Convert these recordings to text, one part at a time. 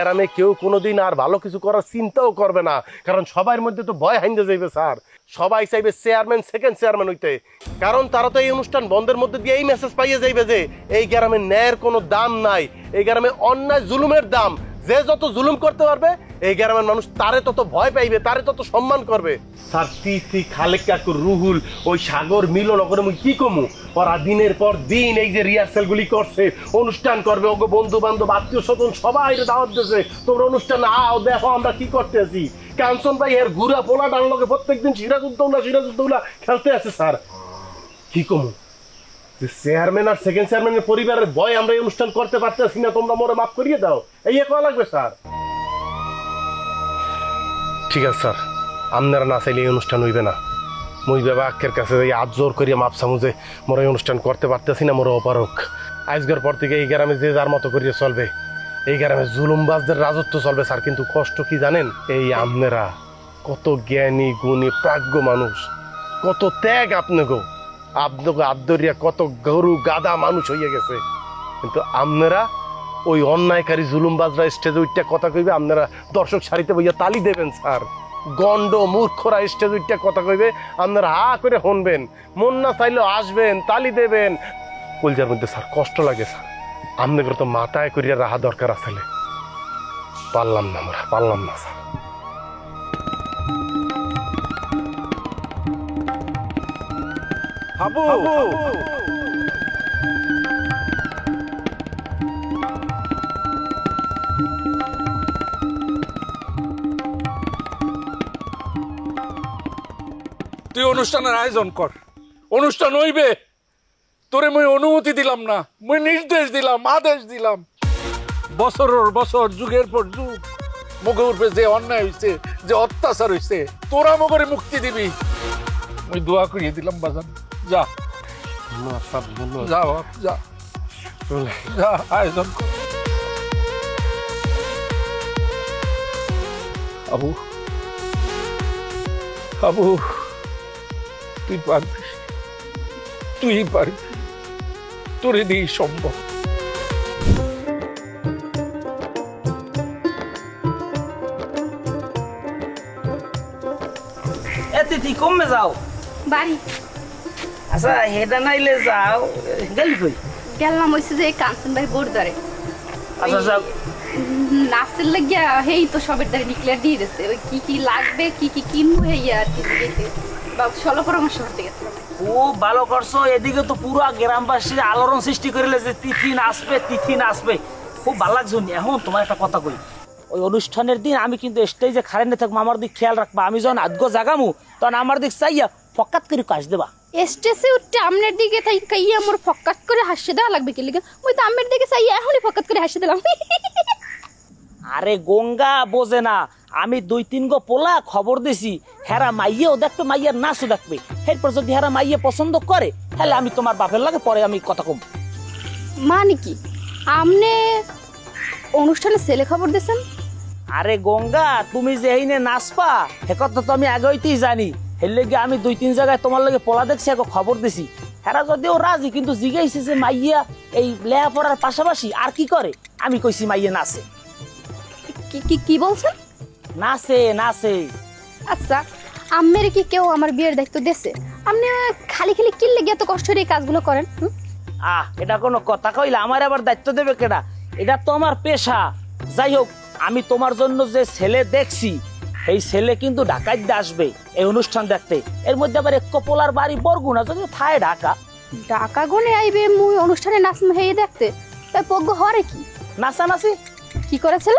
গ্রামে কেউ কোনোদিন আর ভালো কিছু করার চিন্তাও করবে না, কারণ সবার মধ্যে তো ভয় হাইন্দে যাইবে স্যার। সবাই চাইবে চেয়ারম্যান, সেকেন্ড চেয়ারম্যান হইতে, কারণ তারা তো এই অনুষ্ঠান বন্ধের মধ্যে দিয়ে এই মেসেজ পাইয়ে যাইবে যে এই গ্রামে ন্যায়ের কোনো দাম নাই, এই গ্রামে অন্যায় জুলুমের দাম। যে যত জুলুম করতে পারবে এই গ্রামের মানুষ তারে তত ভয় পাইবে, তারে তত সম্মান করবে। স্যার তিথি, খালেক কাকু, রুহুল, ওই সাগর, মিলন, ওগরে মুই কি কমু, ওরা দিনের পর দিন এই যে রিহার্সাল গুলি করছে, অনুষ্ঠান করবে, ওগো বন্ধু বান্ধব, আত্মীয় স্বজন সবাই দাওয়াত দিয়েছে, তোমরা অনুষ্ঠান আও, দেখো আমরা কি করতে আছি। কাঞ্চন ভাই এর ঘুরা পোলা ডানলকে প্রত্যেকদিন সিরাজউদ্দৌলা খেলতে আছে। স্যার কি কমু, চেয়ারম্যান আর সেকেন্ড চেয়ারম্যানের পরিবারের ভয় আমরা এই অনুষ্ঠান করতে পারতেছি না, তোমরা মোরে মাফ করিয়ে দাও, এই করা লাগবে স্যার। ঠিক আছে স্যার, আপনারা না চাইলে এই অনুষ্ঠান হইবে না। মুই বাবাকের কাছে যাই আজ জোর করিয়া মাপ চামু যে মোরা এই অনুষ্ঠান করতে পারতেছি না, মোরা অপারক। আজকের পর থেকে এই গ্রামে যে যার মতো করিয়া চলবে, এই গ্রামে জুলুমবাজদের রাজত্ব চলবে স্যার। কিন্তু কষ্ট কি জানেন, এই আপনারা কত জ্ঞানী গুণী প্রাজ্ঞ মানুষ, কত ত্যাগ আপনাকে আবদরিয়া কত গরু গাদা মানুষ হইয়া গেছে, কিন্তু আপনারা ওই অন্যায়কারী জুলুমবাজরা স্টেজে উঠটা কথা কইবে, আপনারা দর্শক সারিতে বইয়া তালি দেবেন স্যার। গন্ড মূর্খরা স্টেজ উঠটা কথা কইবে, আপনারা হা করে শুনবেন, মন না চাইলেও আসবেন, তালি দেবেন। কলজার মধ্যে স্যার কষ্ট লাগে স্যার, আপনাদের তো মাথায় করিয়া রাহা দরকার আসলে, পারলাম না, আমরা পারলাম না স্যার। হাবু তুই অনুষ্ঠানের আয়োজন কর, অনুষ্ঠান হইবে। তোরে মুই অনুমতি দিলাম না, মুই নির্দেশ দিলাম, আদেশ দিলাম। বছরের বছর, যুগের পর যুগ মুখে উঠবে যে অন্যায় হয়েছে, যে অত্যাচার হয়েছে, তোরা মগরে মুক্তি দিবি। মুই দোয়া করিয়ে দিলাম বাজান, যা যা বাপ, যা যা আয়োজন কর। আবু আবু তুই পারবি, তুই পারবি, তোরে দিয়ে সম্ভব। তিথি কমে যাও বাড়ি। আচ্ছা হেডা নাইলে যাও, গেলি কই? গেলাম হইছে যে কাঞ্চন ভাই বোর ধরে। আচ্ছা যাও, নাচের লাগিয়া হেই তো সবের দ্বারা ডিক্লেয়ার দিয়ে দিচ্ছে, ওই কি কি লাগবে, কি কি কিনবো, হেই আর কি দিতে বা সলো পরামর্শ করতে গেছিলাম। ও ভালো করছো। এদিকে তো পুরো গ্রামবাসীর আলোড়ন সৃষ্টি করিলে যে তিথি নাচবে, তিথি নাচবে, খুব ভালো লাগছে। এখন তোমার একটা কথা কই, ওই অনুষ্ঠানের দিন আমি কিন্তু স্টেজে খারেন্টে থাকবো, আমার দিক খেয়াল রাখবা। আমি যখন আদগো জাগামু তখন আমার দিক চাইয়া ফকাত করে কাজ দেবা। স্টেজে উঠতে আমনের দিকে তাই কাইয়া আমার ফকাত করে হাসি দেওয়া লাগবে কি লিগে? ওই তো আমের দিকে চাইয়া এখনই ফকাত করে হাসি দিলাম। আরে গঙ্গা বোঝে না, আমি 2-3 গো পোলা খবর দিছি, হেরা মাইয়েও দেখবে, মাইয়ার নাচও দেখবে। এরপর যদি হেরা মাইয়ে পছন্দ করে তাহলে আমি তোমার বাপের লাগে পরে আমি কথা কম। মানে কি আমনে অনুষ্ঠানে ছেলে খবর দিয়েছেন? আরে গঙ্গা, তুমি যে এই নে নাচপা সে কথা তো আমি আগে হইতেই জানি। এর লেগে আমি 2-3 জায়গায় তোমার লগে পোলা দেখছি, এক খবর দিছি। হেরা যদিও রাজি, কিন্তু জিজ্ঞাসা যে মাইয়া এই লেয়া পড়ার পাশাপাশি আর কি করে। আমি কইছি মাইয়া নাচে। কি বলছেন? নাচে নাচে। আচ্ছা আম্মের কি কেউ আমার বিয়ের দায়িত্ব দিয়েছে? আপনি খালি খালি কিনলে গিয়ে এত কষ্ট করে এই কাজগুলো করেন? এটা কোনো কথা কইলে? আমার আবার দায়িত্ব দেবে কেডা? এটা তো আমার পেশা। যাই হোক, আমি তোমার জন্য যে ছেলে দেখছি, এই ছেলে কিন্তু ঢাকায় আসবে এই অনুষ্ঠান দেখতে। এর মধ্যে আবার এক পোলার বাড়ি বরগুনা, যদি থায় ঢাকা। ঢাকা গুনে আইবে মুই অনুষ্ঠানে নাচ হেয়ে দেখতে, তাই পগ্য হরে কি নাচানাচি কি করেছিল?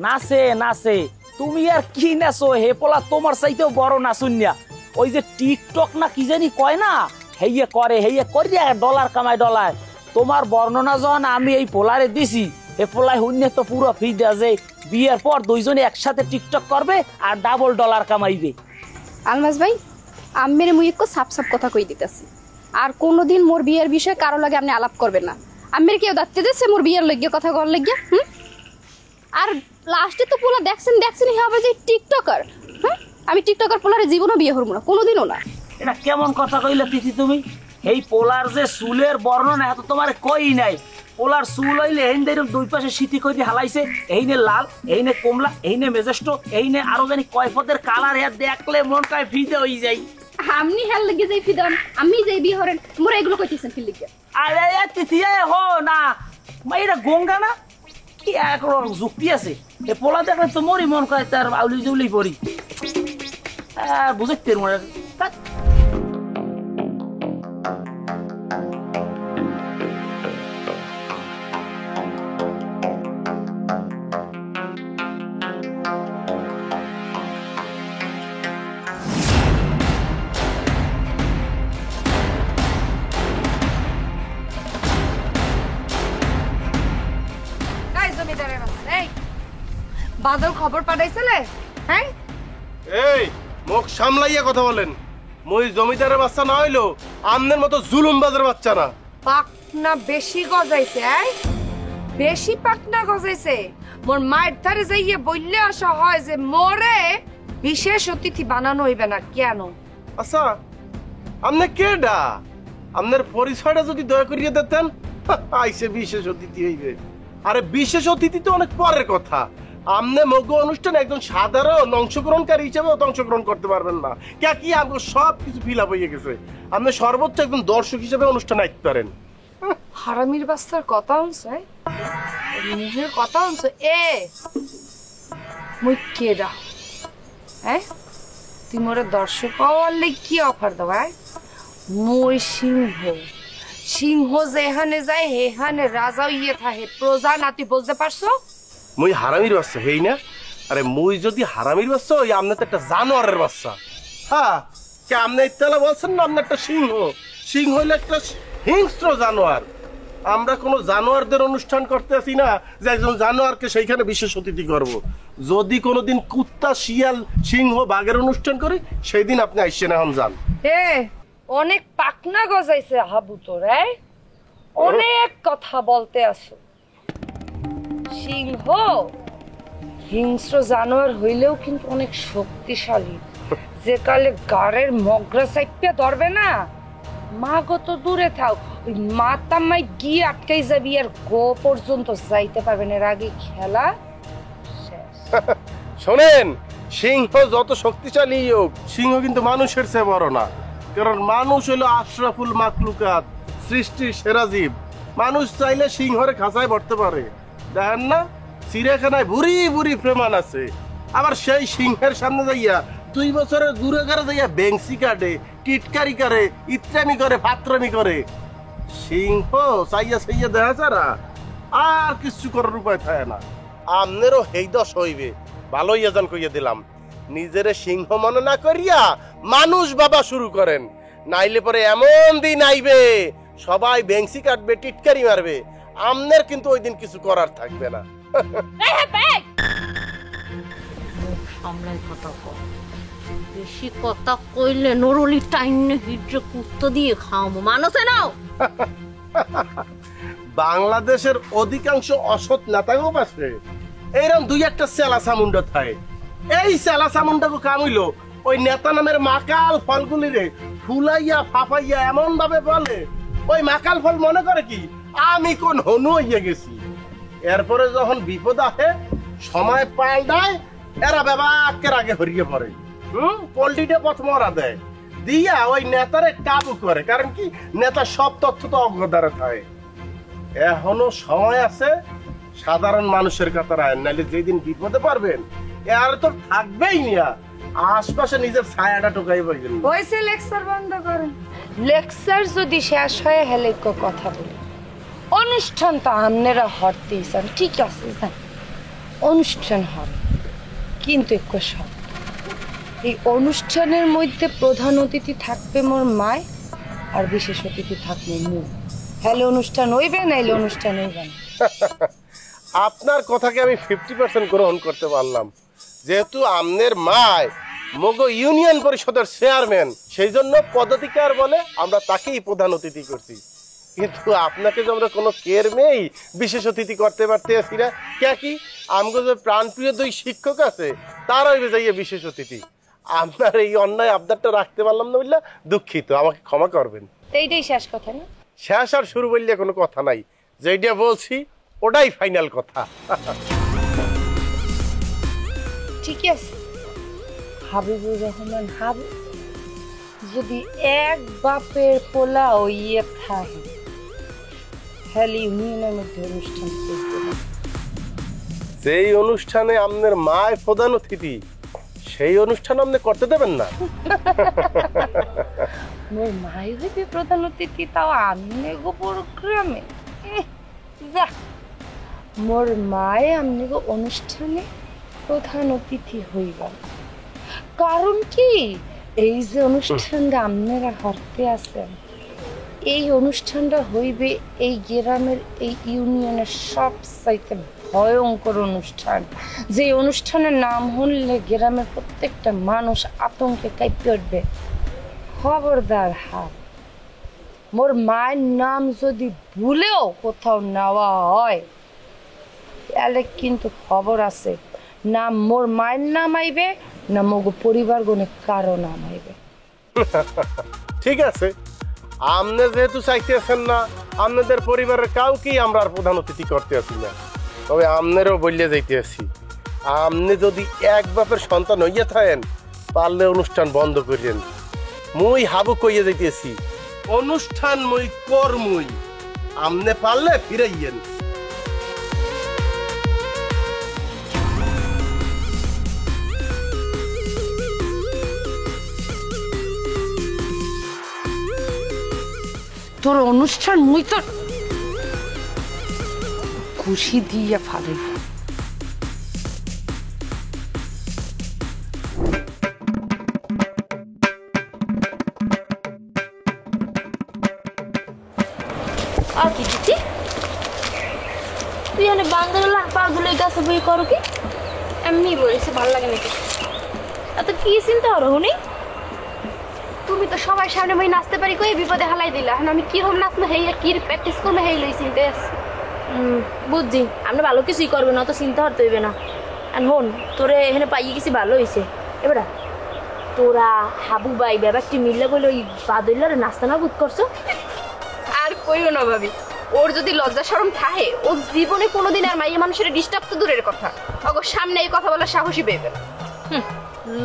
নাচে নাচে। তুমি আর কি নাচো, হে পোলা তোমার চাইতেও বড় নাচুনিয়া। ওই যে টিকটক না কি জানি কয় না, হেইয়ে করে, হেইয়ে করিয়া ডলার কামায় ডলার। তোমার বর্ণনা যখন আমি এই পোলারে দিছি, এ পোলায় শূন্য তো পুরো ফ্রি দেয়া যে বিয়ের পর দুইজনে একসাথে টিকটক করবে আর ডাবল ডলার কামাইবে। আলমাস ভাই, আম্মের মুই একটু সাপ সাপ কথা কই দিতেছি, আর কোনোদিন মোর বিয়ের বিষয়ে কারো লাগে আপনি আলাপ করবেন না। আম্মের কেউ দাঁড়তে দিচ্ছে মোর বিয়ের লাগিয়ে কথা কর লাগিয়ে? আর লাস্টে তো পোলা দেখছেন হবে যে টিকটকার। আমি টিকটকার পোলারে জীবনও বিয়ে হরবো না, কোনোদিনও না। এটা কেমন কথা কইলে তিথি তুমি? এই পোলার যে চুলের বর্ণনা এত তোমার কই নাই। পোলার চুল হইলে এইনে এরকম দুই পাশে সিটি করে হালাইছে, এইনে লাল, এইনে কমলা, এইনে মেজেস্টো, এইনে আরো জানি কয় পদের কালার, হ্যাঁ দেখলে মনটায় ফিদে হয়ে যায়। আপনি হেল লেগে যাই ফিদন, আমি যাই বিয়ে হরেন, মোরা এগুলো কইতেছেন কি লিখে? আরে তিথিয়া হো না, এটা গঙ্গা না কি এক যুক্তি আছে। এ পোলা দেখলে তো মরি মন করে তার আউলি জুলি পড়ি, বুঝতে মনে। বাদল খবর পাঠাইছিলে? হ্যাঁ, এই মুখ সামলাইয়া কথা বলেন। মই জমিদারের বাচ্চা না হইলো আমনের মতো জুলুমবাজের বাচ্চা না। পাকনা বেশি গজাইছে, বেশি পাকনা গজাইছে। মোর মায়ের ধারে যাইয়ে বললে আসা হয় যে মোরে বিশেষ অতিথি বানানো হইবে না কেন? আচ্ছা আমনে কেডা? আমনের পরিচয়টা যদি দয়া করিয়ে দিতেন, আইসে বিশেষ অতিথি হইবে। আরে বিশেষ অতিথি তো অনেক পরের কথা। আমনে মগ অনুষ্ঠানে একজন সাধারণ অংশগ্রহণকারী হিসেবে অংশগ্রহণ করতে পারবেন না। কে কি আমগো সব কিছু ফিল আপ হয়ে গেছে। আপনি সর্বোচ্চ একজন দর্শক হিসেবে অনুষ্ঠানে আইতে পারেন। হারামির বাস্তার কথা হচ্ছে, মুখের কথা হচ্ছে এ মুই কেডা? হ্যাঁ, তুই মোরে দর্শক হওয়ার লাগি কি অফার দাও? মই সিংহ, সিংহ যেখানে যায় হেখানে রাজা ইয়ে থাকে, প্রজা না। তুই বুঝতে পারছো? মুই হারামির বাচ্চা হেই না? আরে মুই যদি হারামির বাচ্চা হই, আপনি তো একটা জানোয়ারের বাচ্চা। হ্যাঁ, কে আপনি ইত্যালা বলছেন না? আপনি একটা সিংহ। সিংহ হইলে একটা হিংস্র জানোয়ার। আমরা কোনো জানোয়ারদের অনুষ্ঠান করতে আসি না যে একজন জানোয়ারকে সেইখানে বিশেষ অতিথি করব। যদি কোনোদিন কুত্তা, শিয়াল, সিংহ, বাঘের অনুষ্ঠান করি, সেই দিন আপনি আইসেন। এখন যান। এ অনেক পাকনা গজাইছে হাবু তোর, অনেক কথা বলতে আসো। সিংহ হিংস্র জানোয়ার হইলেও কিন্তু অনেক শক্তিশালী। যে কালে গাড়ের মগরা সাইপে ধরবে না, মা কত দূরে থাও, ওই মাতামাই গিয়ে আটকাই যাবি আর গো পর্যন্ত যাইতে পারবেন। এর আগে খেলা শেষ। শোনেন, সিংহ যত শক্তিশালী হোক, সিংহ কিন্তু মানুষের চেয়ে বড় না। কারণ মানুষ হলো আশরাফুল মাখলুকাত, সৃষ্টির সেরা জীব। মানুষ চাইলে সিংহরে খাঁচায় ভরতে পারে। দেখেন না, চিড়িয়াখানায় বুড়ি বুড়ি প্রেমান আছে। আবার সেই সিংহের সামনে যাইয়া 2 বছরের দূরে যাইয়া বেংসি কাটে, টিটকারি করে, ইত্রামি করে, পাত্রামি করে। সিংহ চাইয়া চাইয়া দেখা ছাড়া আর কিছু করার উপায় থাকে না। আমনেরও হেই দশ হইবে। ভালোই আজান কইয়া দিলাম, নিজেরে সিংহ মনে না করিয়া মানুষ বাবা শুরু করেন। নাইলে পরে এমন দিন আইবে সবাই বেংসি কাটবে, টিটকারি মারবে। আমনের কিন্তু ওই দিন কিছু করার থাকবে না। সামলাই কথা কর, বেশি কথা কইলে নরলি টাইনে হিটরে কুত্তো দিয়ে খাওয়াবো, মানুষে নাও। বাংলাদেশের অধিকাংশ অসৎ নেতাও আছে এইরকম 2-1টা চেলা চামুন্ডা থাকে। এই চেলা চামুন্ডাকে কাম হইল ওই নেতা নামের মাকাল ফলগুলি রে ফুলাইয়া ফাফাইয়া এমন ভাবে বলে, ওই মাকাল ফল মনে করে কি আমি কোন হনু হইয়া গেছি। এরপরে যখন বিপদ আসে, সময় পাল দেয়, এরা বেবাকের আগে হরিয়ে পড়ে। পোল্ট্রিটা প্রথম ওরা দেয় দিয়া ওই নেতারে কাবু করে। কারণ কি, নেতা সব তথ্য তো অজ্ঞতারে থাকে। এখনো সময় আছে, সাধারণ মানুষের কাতার আইন, নাইলে যেদিন বিপদে পারবেন আর তো থাকবেই না। আশপাশে নিজের ছায়াটা টোকাই বলবেন। হয়েছে, লেকচার বন্ধ করেন। লেকচার যদি শেষ হয়ে হেলে কথা বলি, অনুষ্ঠান তো আপনারা হরতেই চান, ঠিক আছে, অনুষ্ঠান হবে, কিন্তু একটু সব এই অনুষ্ঠানের মধ্যে প্রধান অতিথি থাকবে মোর মায়, আর বিশেষ অতিথি থাকবে মু। হেলে অনুষ্ঠান হইবে, নাইলে অনুষ্ঠান হইবে না। আপনার কথাকে আমি 50% গ্রহণ করতে পারলাম। যেহেতু আমনের মায় মগ ইউনিয়ন পরিষদের চেয়ারম্যান, সেই জন্য পদাধিকার বলে আমরা তাকেই প্রধান অতিথি করছি। কিন্তু আপনাকে যে আমরা কোনো কেরমেই বিশেষ অতিথি করতে পারতে আসি না। কে কি আমগো যে প্রাণপ্রিয় 2 শিক্ষক আছে, তারাই যাইয়ে বিশেষ অতিথি। আপনার এই অন্যায় আবদারটা রাখতে পারলাম না বললে দুঃখিত, আমাকে ক্ষমা করবেন। এইটাই শেষ কথা না? শেষ আর শুরু বললে কোনো কথা নাই। যেটা বলছি ওটাই ফাইনাল কথা। ঠিক আছে, হাবিবুর রহমান হাবু যদি এক বাপের পোলা ইয়ে থাকে তাহলে ইউনিয়নের মধ্যে অনুষ্ঠান করতে হবে। যেই অনুষ্ঠানে আপনার মায় প্রধান অতিথি সেই অনুষ্ঠান আপনি করতে দেবেন না? মোর মাই হইবে প্রধান অতিথি, তাও আমনে গো প্রোগ্রামে। যা, মোর মায়ে আমনে গো অনুষ্ঠানে প্রধান অতিথি হইবা। কারণ কি, এই যে অনুষ্ঠানটা আপনারা হরতে আছেন, এই অনুষ্ঠানটা হইবে এই গ্রামের এই ইউনিয়নের সবচাইতে ভয়ঙ্কর অনুষ্ঠান, যে অনুষ্ঠানের নাম শুনলে গ্রামের প্রত্যেকটা মানুষ আতঙ্কে কাঁপে উঠবে। খবরদার হাত, মোর মায়ের নাম যদি ভুলেও কোথাও নেওয়া হয় তাহলে কিন্তু খবর আছে, না মোর মায়ের নাম আইবে, না মগো পরিবার গনে কারো নাম আইবে। ঠিক আছে, আপনি যেহেতু চাইতেছেন না আপনাদের পরিবারের কাউকেই আমরা আর প্রধান অতিথি করতে আসি না, তবে আপনারও বললে যাইতে আসি, আপনি যদি এক বাপের সন্তান হইয়া থাকেন পারলে অনুষ্ঠান বন্ধ করেন। মুই হাবু কইয়া যাইতেছি, অনুষ্ঠান মুই করমুই, আপনি পারলে ফিরাইয়েন। তোর অনুষ্ঠান মুই তো খুশি দিয়ে ফালাইব। আর কি দিচ্ছি তুই এনে বান্দরলা পাগুলো গাছে বই করো কি? এমনি বলেছে, ভালো লাগে নাকি? এত কি চিন্তা করো হুনি? তুমি তো সবাই সামনে মই নাচতে পারি কই বিপদে হালাই দিলা, এখন আমি কি রকম নাচবো হেই কি প্র্যাকটিস করবো হেই লই চিন্তা আছে। বুঝছি, আমরা ভালো কিছুই করবে না, অত চিন্তা করতে হইবে না। আর হন, তোরে এখানে পাইয়ে গেছি ভালো হয়েছে। এবার তোরা হাবু বাই ব্যাপারটি মিললে বলে ওই বাদইলার নাস্তা না বুধ করছো। আর কইও না ভাবি, ওর যদি লজ্জা শরম থাকে ও জীবনে কোনোদিন আর মাইয়া মানুষের ডিস্টার্ব তো দূরের কথা, ওগো সামনে এই কথা বলার সাহসী পেবে না।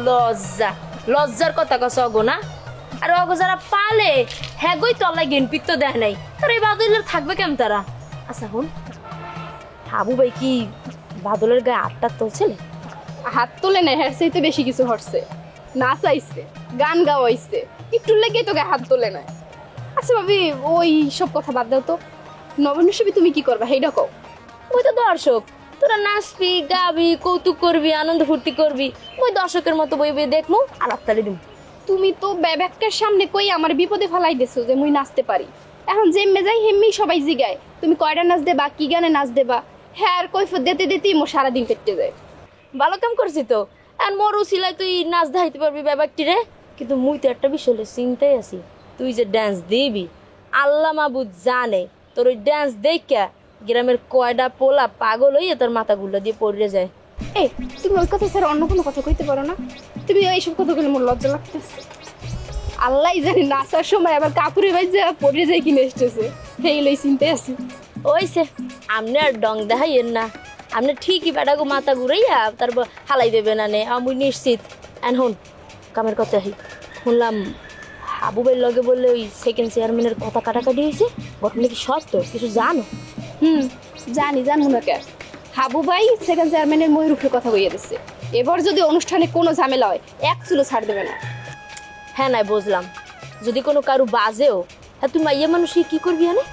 লজ্জা, লজ্জার কথা কছ অগো না? আর অগো যারা পালে হ্যাঁ গই তলায় গেন পিত্ত দেয় নাই, তারা এই বাদইলার থাকবে কেমন তারা? আচ্ছা হন, হাবু ভাই কি বাদলের গায়ে আটটা তুলছিলে? হাত তোলে না, হের চাইতে বেশি কিছু হচ্ছে, নাচ আইছে, গান গাওয়াইছে, একটু লেগে তোকে হাত তোলে না। আচ্ছা ভাবি, ওই সব কথা বাদ দাও তো, নবনশবী তুমি কি করবা সেইটা কও। ওই তো দর্শক, তোরা নাচবি গাবি কৌতুক করবি আনন্দ ফুর্তি করবি, ওই দর্শকের মতো বই বই দেখবো আর আত্মারি দিব। তুমি তো ব্যাগটার সামনে কই আমার বিপদে ফেলাই দিছো যে মুই নাচতে পারি, এখন যেমে যাই হেমনি সবাই জিগায় তুমি কয়টা নাচ দেবা, কি গানে নাচ দেবা, হ্যাঁ আর কৈফত দিতে দিতেই মোর সারাদিন কেটে যায়। ভালো কাম করছি তো, আর মোর উছিলায় তুই নাচ দেখাইতে পারবি ব্যাপারটি রে। কিন্তু মুই তো একটা বিষয় চিন্তায় আছি, তুই যে ড্যান্স দিবি আল্লাহ মাবুদ জানে তোর ওই ড্যান্স দেখা গ্রামের কয়টা পোলা পাগল হইয়া তোর মাথাগুলো দিয়ে পড়ে যায়। এই তুমি ওই কথা স্যার অন্য কোনো কথা কইতে পারো না? তুমি এইসব কথা বলে মোর লজ্জা লাগতেছে। আল্লাহ জানি নাচার সময় আবার কাপড়ে বাইজা পড়ে যায় কিনে এসতেছে, সেই লই চিনতে আছি। ওইসে আপনি আর ডং দেখাইয়েন না, আপনি ঠিকই বেটাগো মাথা ঘুরাইয়া তারপর হালাই দেবে না নে, আমি নিশ্চিত। এন হন কামের কথা আহি, শুনলাম হাবুবের লগে বললে ওই সেকেন্ড চেয়ারম্যানের কথা কাটাকাটি হয়েছে, ঘটনা কি সত্য? কিছু জানো? জানবো না কে, হাবু ভাই সেকেন্ড চেয়ারম্যানের ময়ূর উপরে কথা কইয়া দিচ্ছে, এবার যদি অনুষ্ঠানে কোনো ঝামেলা হয় এক চুলো ছাড় দেবে না। হ্যাঁ নাই বুঝলাম, যদি কোনো কারু বাজেও হ্যাঁ তুই মাইয়া মানুষই কি করবি? হ্যাঁ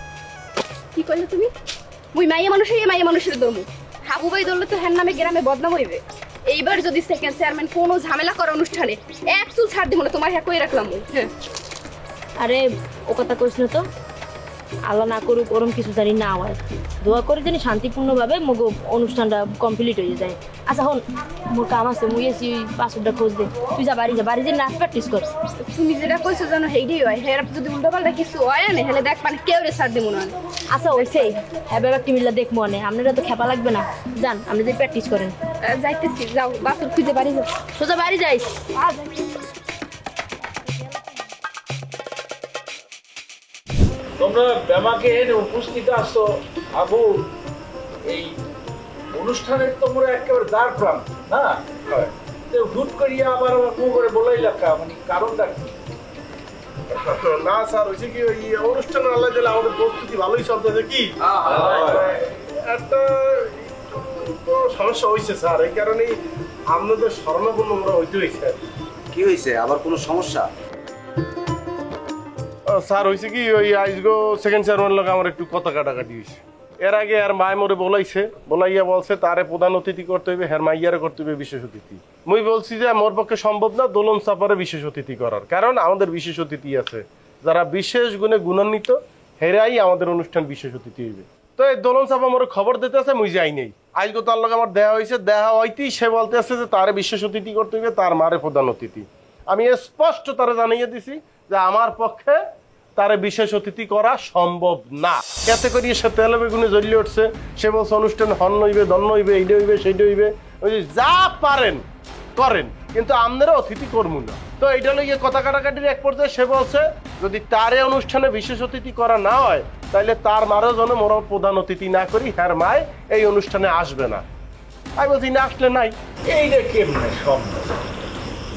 কি কইলে তুমি? মুই মাইয়া মানুষের ধর্ম, হাবু ভাই ধরলে তো হ্যার নামে গ্রামে বদনাম হইবে। এইবার যদি সেকেন্ড চেয়ারম্যান কোনো ঝামেলা করে অনুষ্ঠানে এক চুল ছাড় দিব না, তোমার হ্যাঁ কই রাখলাম মুই। হ্যাঁ আরে ও কথা কইস না তো, আল্লাহ না করুক ওরম কিছু জানি না হয়, দোয়া করে জানি শান্তিপূর্ণভাবে মগো অনুষ্ঠানটা কমপ্লিট হয়ে যায়। আচ্ছা হন, মোর কাম আছে, মুই এসি ওই পাসওয়ার্ডটা খোঁজ দে, তুই যা বাড়ি যে নাচ প্র্যাকটিস কর। তুমি যেটা কইছো জানো সেইটাই হয়, হ্যাঁ যদি উল্টো পাল্টা কিছু হয় না হেলে দেখ মানে কেউ রে ছাড় দিব না। আচ্ছা ওইসেই হ্যাঁ ব্যাপারটি মিল্লা দেখ মনে, আপনারা তো খেপা লাগবে না, যান আপনি যে প্র্যাকটিস করেন। যাইতেছি, যাও বাসুর খুঁজে বাড়ি যাও। সোজা বাড়ি যাইস। তোমরা ব্যামাকে উপস্থিত আসো, আবু এই অনুষ্ঠানের তো মোরা একেবারে দাঁড় প্রান্ত না তো হুট করিয়া আবার আমার মুখ করে বলাই লাগা মানে কারণটা কি? না স্যার হয়েছে কি ওই অনুষ্ঠান আল্লাহ দিলে আমাদের প্রস্তুতি ভালোই চলতেছে কি একটা তো সমস্যা হয়েছে স্যার এই কারণেই আপনাদের স্মরণাপন্ন আমরা হইতে হয়েছে। কি হয়েছে আবার কোনো সমস্যা? স্যার হয়েছে কি ওই আইসগো সেকেন্ড চেয়ারম্যান লোক আমার একটু কথা কাটাকাটি হয়েছে। এর আগে আর মায় মোরে বলাইয়া বলছে তারে প্রধান অতিথি করতে হইবে, হ্যাঁ মাইয়ারে করতে হইবে বিশেষ অতিথি। মুই বলছি যে মোর পক্ষে সম্ভব না দোলন চাপারে বিশেষ অতিথি করার, কারণ আমাদের বিশেষ অতিথি আছে যারা বিশেষ গুণে গুণান্বিত, হেরাই আমাদের অনুষ্ঠান বিশেষ অতিথি হইবে। তো এই দোলন চাপা মোর খবর দিতে আছে, মুই যাই নাই। আজকে তার লগে আমার দেখা হয়েছে, দেখা হইতেই সে বলতে আছে যে তারে বিশেষ অতিথি করতে হইবে, তার মারে প্রধান অতিথি। আমি স্পষ্ট তারা জানিয়ে দিছি যে আমার পক্ষে তারে বিশেষ অতিথি করা সম্ভব না। এতে করিয়ে সে তেলে বেগুনে জ্বলিয়ে উঠছে। সে বলছে অনুষ্ঠান হন্য হইবে, দন্য হইবে, এইটা হইবে, সেইটা হইবে, ওই যা পারেন করেন, কিন্তু আপনারা অতিথি করবো না। তো এইটা লইয়ে কথা কাটাকাটির এক পর্যায়ে সে বলছে যদি তারে অনুষ্ঠানে বিশেষ অতিথি করা না হয় তাহলে তার মারও যেন মোরা প্রধান অতিথি না করি, হ্যার মায় এই অনুষ্ঠানে আসবে না। আমি বলছি না আসলে নাই। এইটা কেমনে সম্ভব?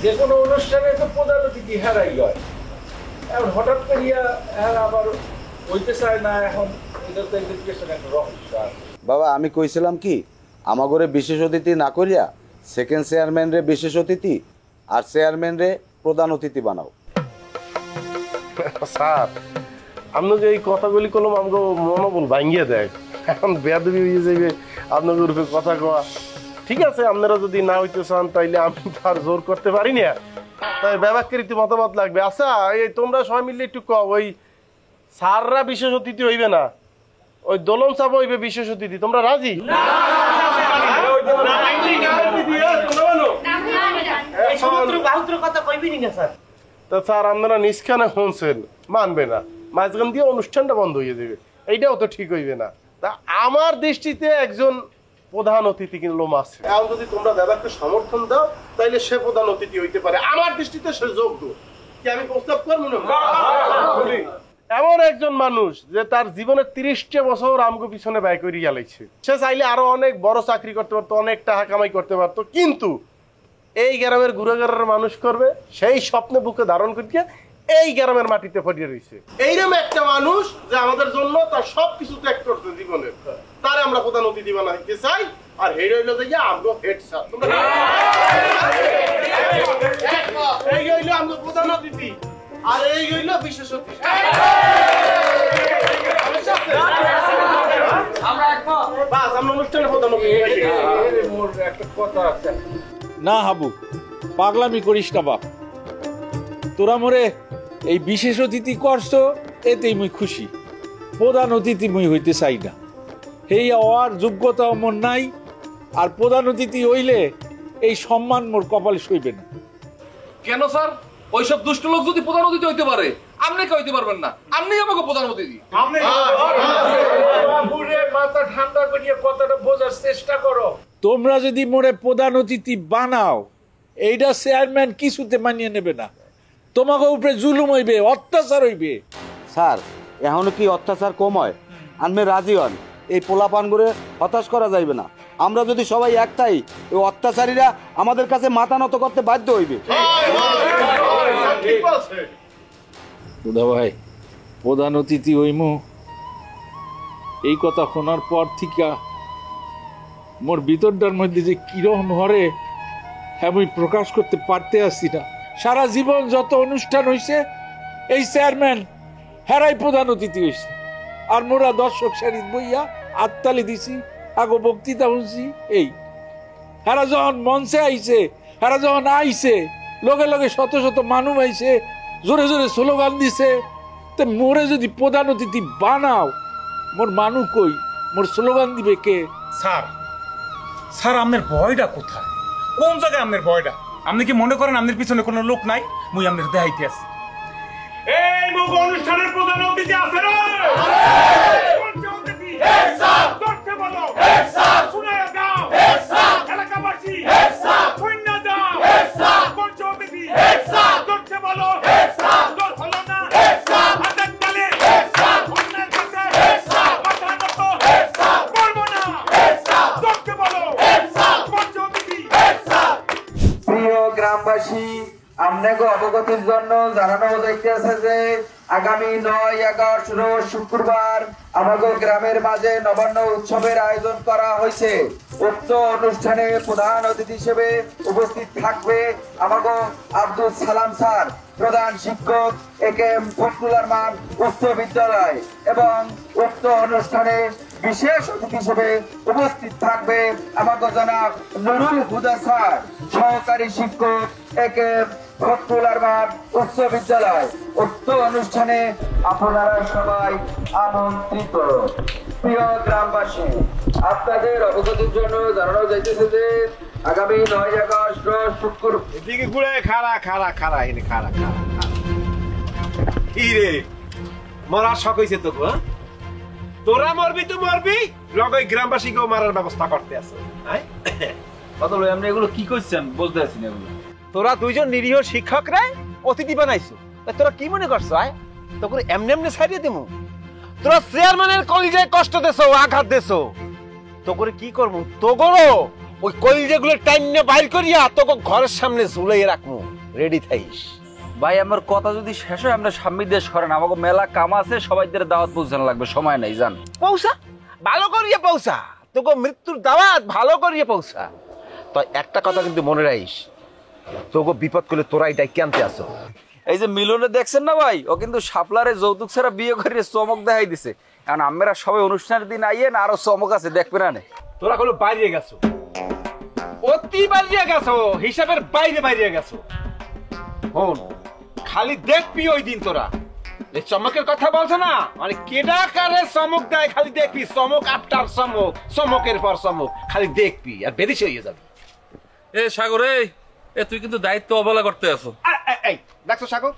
যে কোনো অনুষ্ঠানে তো প্রধান অতিথি হেরাই হয়, এখন হঠাৎ করিয়া হ্যাঁ আবার হইতে চায় না। এখন এটা তো এডুকেশন একটা রহস্য। বাবা আমি কইছিলাম কি আমাগরে বিশেষ অতিথি না করিয়া সেকেন্ড চেয়ারম্যান রে বিশেষ অতিথি আর চেয়ারম্যান রে প্রধান অতিথি বানাও। স্যার আপনি যে এই কথাগুলি করলাম আমাকে মনোবল ভাঙ্গিয়ে দেয়, এখন বেয়াদবি হয়ে যাবে আপনাদের রূপে কথা কওয়া। ঠিক আছে আপনারা যদি না হইতে চান তাইলে আমি তার জোর করতে পারি না, তাই ব্যবহারকারীতে মতামত লাগবে। আচ্ছা এই তোমরা সবাই মিলে একটু কও, ওই স্যাররা বিশেষ অতিথি হইবে না, ওই দোলন চাপ হইবে বিশেষ অতিথি, তোমরা রাজি? তা স্যার আপনারা নিষ্কানে শুনছেন, মানবে না, মাঝখান দিয়ে অনুষ্ঠানটা বন্ধ হয়ে যাবে, এইটাও তো ঠিক হইবে না। তা আমার দৃষ্টিতে একজন প্রধান অতিথি কিন্তু আছে, এখন যদি তোমরা দাদাকে সমর্থন দাও তাইলে সে প্রধান অতিথি হইতে পারে। আমার দৃষ্টিতে সে যোগ্য। কি আমি প্রস্তাব করবো না? এমন একজন মানুষ যে তার জীবনের 30টা বছর আমগো পিছনে ব্যয় করে গেলাইছে, সে চাইলে আরো অনেক বড় চাকরি করতে পারতো, অনেক টাকা কামাই করতে পারতো, কিন্তু এই গ্রামের গুড়াগারের মানুষ করবে সেই স্বপ্নে বুকে ধারণ করিয়ে এই গ্রামের মাটিতে ফটিয়ে রয়েছে। এইরকম একটা মানুষ যে আমাদের জন্য তার সবকিছু ত্যাগ করছে জীবনের, তারে আমরা প্রধান অতিথি বানাইতে চাই। আর হেড হইল যে আমগো হেড স্যার, এই হইল আমগো প্রধান অতিথি, আর এই হইল বিশেষ অতিথি। বাস আমরা অনুষ্ঠানে প্রধান অতিথি। মোর একটা কথা আছে না হাবু, পাগলামি করিস না বাপ। তোরা মোরে এই বিশেষ অতিথি করছো এতেই মুই খুশি, প্রধান অতিথি মুই হইতে চাই না। এই হওয়ার যোগ্যতা মোর নাই, আর প্রধান অতিথি হইলে এই সম্মান মোর কপালে সইবে না। কেন স্যার? ওইসব দুষ্ট লোক যদি প্রধান অতিথি হইতে পারে, আপনি কে হইতে পারবেন না? আপনি আমাকে প্রধান অতিথি। মাথা ঠান্ডা করিয়া কথাটা বোঝার চেষ্টা করো। তোমরা যদি মোরে প্রধান অতিথি বানাও, এইটা চেয়ারম্যান কিছুতে মানিয়ে নেবে না, তোমাকে উপরে জুলুম হইবে, অত্যাচার হইবে। স্যার এখনো কি অত্যাচার কম হয়? আপনি রাজি হন, এই পোলাপান করে হতাশ করা যাইবে না। আমরা যদি সবাই একটাই, ওই অত্যাচারীরা আমাদের কাছে মাথা নত করতে বাধ্য হইবে। দুদা ভাই প্রধান অতিথি হইমু, এই কথা শোনার পর থেকে মোর ভিতরটার মধ্যে যে কিরকম হরে আমি প্রকাশ করতে পারতে আসছি না। সারা জীবন যত অনুষ্ঠান হইছে এই চেয়ারম্যান হেরাই প্রধান অতিথি হইছে, আর মোরা দর্শক সারি বইয়া আত্মালি দিছি, আগো বক্তৃতা শুনছি। এই হেরা যখন মঞ্চে আইছে, হেরা যখন আইছে লগে লগে শত শত মানুষ আইছে, জোরে জোরে স্লোগান দিছে। তো মোরে যদি প্রধান অতিথি বানাও, মোর মানুষ কই, মোর স্লোগান দিবে কে? স্যার স্যার আপনার ভয়টা কোথায়? কোন জায়গায় আপনার ভয়টা? আপনি কি মনে করেন আপনার পিছনে কোনো লোক নাই? মুই আপনার দেখাইতে আছি। এই মুখ অনুষ্ঠানের প্রধান অতিথি আছে রে। এলাকাবাসী শূন্য যাও, পঞ্চমী বলো হলো না। আপনাকে অবগতির জন্য জানানো যাইতেছে যে আগামী 9-11 রোজ শুক্রবার আমাদের গ্রামের মাঝে নবান্ন উৎসবের আয়োজন করা হয়েছে। উক্ত অনুষ্ঠানে প্রধান অতিথি হিসেবে উপস্থিত থাকবে আমাদের আব্দুল সালাম স্যার, প্রধান শিক্ষক একেএম ফখরুল রহমান উচ্চ বিদ্যালয়, এবং উক্ত অনুষ্ঠানে বিশেষ অতিথি হিসেবে উপস্থিত থাকবে আমাদের জনাব নুরুল হুদা স্যার, সহকারী শিক্ষক একেএম ফখরুল রহমান উচ্চ বিদ্যালয়। উক্ত অনুষ্ঠানে আপনারা সবাই আমন্ত্রিত। প্রিয় গ্রামবাসী, আপনাদের অবগতির জন্য জানানো যাইতেছে যে আগামী 9-11 রোজ শুক্রবার এদিকে ঘুরে খাড়া খাড়া খাড়া এনে খাড়া খাড়া কি রে মরার শখ হয়েছে তো গো? তোরা মরবি তো মরবি, লগই গ্রামবাসীকেও মারার ব্যবস্থা করতে আছে। কত লই আপনি এগুলো কি করছেন বুঝতে পারছি না। এগুলো তোরা দুইজন নিরীহ শিক্ষকরা অতিথি বানাইছো, তোরা কি মনে করছো? তোকে এমনি এমনি ছাড়িয়ে দেবো? তোরা চেয়ারম্যানের কলিজায় কষ্ট দেছো, আঘাত দেছো, তোকে কি করবো? তোগরো ওই কলিজাগুলো টাইম নিয়ে বাইর করিয়া তোকে ঘরের সামনে ঝুলাইয়ে রাখবো, রেডি থাইস। ভাই আমার কথা যদি শেষ হয় আমরা সামনে দেশ করেন, আমাকে মেলা কাম আছে, সবাইদের দাওয়াত পৌঁছানো লাগবে, সময় নাই জান। পৌঁছা ভালো করিয়ে পৌঁছা, তোকে মৃত্যুর দাওয়াত ভালো করিয়ে পৌঁছা। তো একটা কথা কিন্তু মনে রাখিস, তোকে বিপদ করলে তোরাই ডাইকে আনতে আসো। এই যে মিলনে দেখছেন না ভাই, ও কিন্তু শাপলারে যৌতুক ছাড়া বিয়ে করিয়ে চমক দেখাই দিছে। কারণ আমরা সবাই অনুষ্ঠানের দিন আইয়েন, আরো চমক আছে দেখবে না। তোরা কোনো বাইরে গেছো, অতি বাইরে গেছো, হিসাবের বাইরে বাইরে গেছো। হন খালি দেখবি ওই দিন তোরা এই চমকের কথা বলছো না, মানে কেডা কারে চমক দেয় খালি দেখবি, চমক আফটার চমক, চমকের পর চমক, খালি দেখবি আর বেরিশ হয়ে যাবে। এ সাগর, এ তুই কিন্তু দায়িত্ব অবহেলা করতে আছো। এই দেখছো সাগর,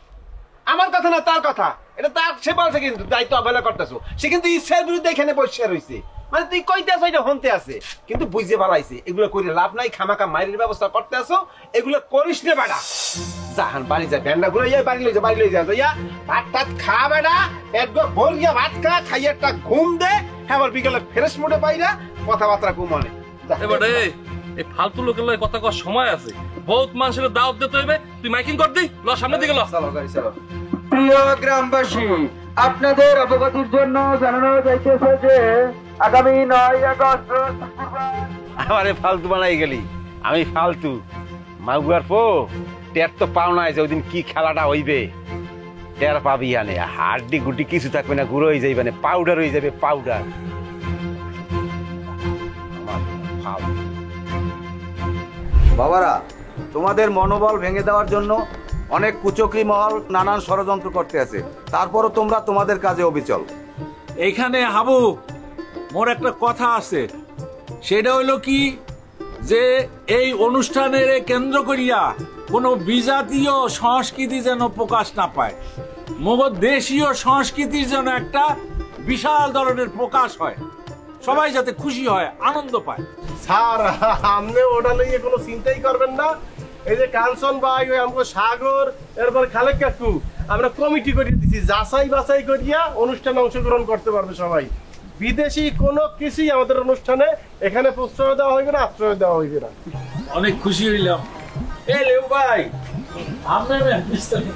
আমার কথা না তার কথা, এটা তার সে বলছে কিন্তু দায়িত্ব অবহেলা করতেছো। সে কিন্তু ইচ্ছার বিরুদ্ধে এখানে বসে রয়েছে, মানে তুই কইতেছো এটা হনতে আছে, কিন্তু বুঝতে পারাইছে এগুলো করে লাভ নাই, খামাখা মাইরের ব্যবস্থা করতে আসো, এগুলো করিস না বেটা। জাহান বাড়ি যা, ভ্যান্ডা ঘুরে বাড়ি লই যা, বাড়ি লই যা, ভাত টাত খা বেটা, পেট ভরিয়া ভাত খা, খাইয়ে একটা ঘুম দে, হ্যাঁ আবার বিকেলে ফ্রেশ মুডে পাইরা কথাবার্তা ঘুমানে। এবারে এই ফালতু লোকের লয় কথা কওয়ার সময় আছে, বহুত মানুষের দাওয়াত দিতে হইবে, তুই মাইকিং কর দি, ল সামনের দিকে ল। প্রিয় গ্রামবাসী, আপনাদের অবগতির জন্য জানানো যাইতেছে যে আগামী 9-11 রোজ শুক্রবার আমারে ফালতু বানাই গেলি, আমি ফালতু মাগুয়ার পো টের তো পাও নাই যে ওইদিন কি খেলাটা হইবে, টের পাবি আনে, হাড্ডি গুড্ডি কিছু থাকবে না, গুঁড়ো হয়ে যাইবে না, পাউডার হয়ে যাবে পাউডার। বাবারা, তোমাদের মনোবল ভেঙে দেওয়ার জন্য অনেক কুচক্রী মহল নানান ষড়যন্ত্র করতে আছে, তারপরও তোমরা তোমাদের কাজে অবিচল। এইখানে হাবু মোর একটা কথা আছে, সেটা হইলো কি যে এই অনুষ্ঠানের কেন্দ্র করিয়া কোনো বিজাতীয় সংস্কৃতি যেন প্রকাশ না পায়, মগজ দেশীয় সংস্কৃতির যেন একটা বিশাল ধরনের প্রকাশ হয়, সবাই যাতে খুশি হয়, আনন্দ পায়। স্যার আপনি ওটা লইয়ে কোনো চিন্তাই করবেন না, এই যে কাঞ্চন ভাই, ওই আমাকে সাগর, এরপর খালেক কাকু, আমরা কমিটি করে দিচ্ছি, যাচাই বাছাই করিয়া অনুষ্ঠানে অংশগ্রহণ করতে পারবে সবাই। বিদেশি কোনো কিছুই আমাদের অনুষ্ঠানে এখানে প্রশ্রয় দেওয়া হইবে না, আশ্রয় দেওয়া হইবে না। অনেক খুশি হইলাম। এ লেউ ভাই, আপনারা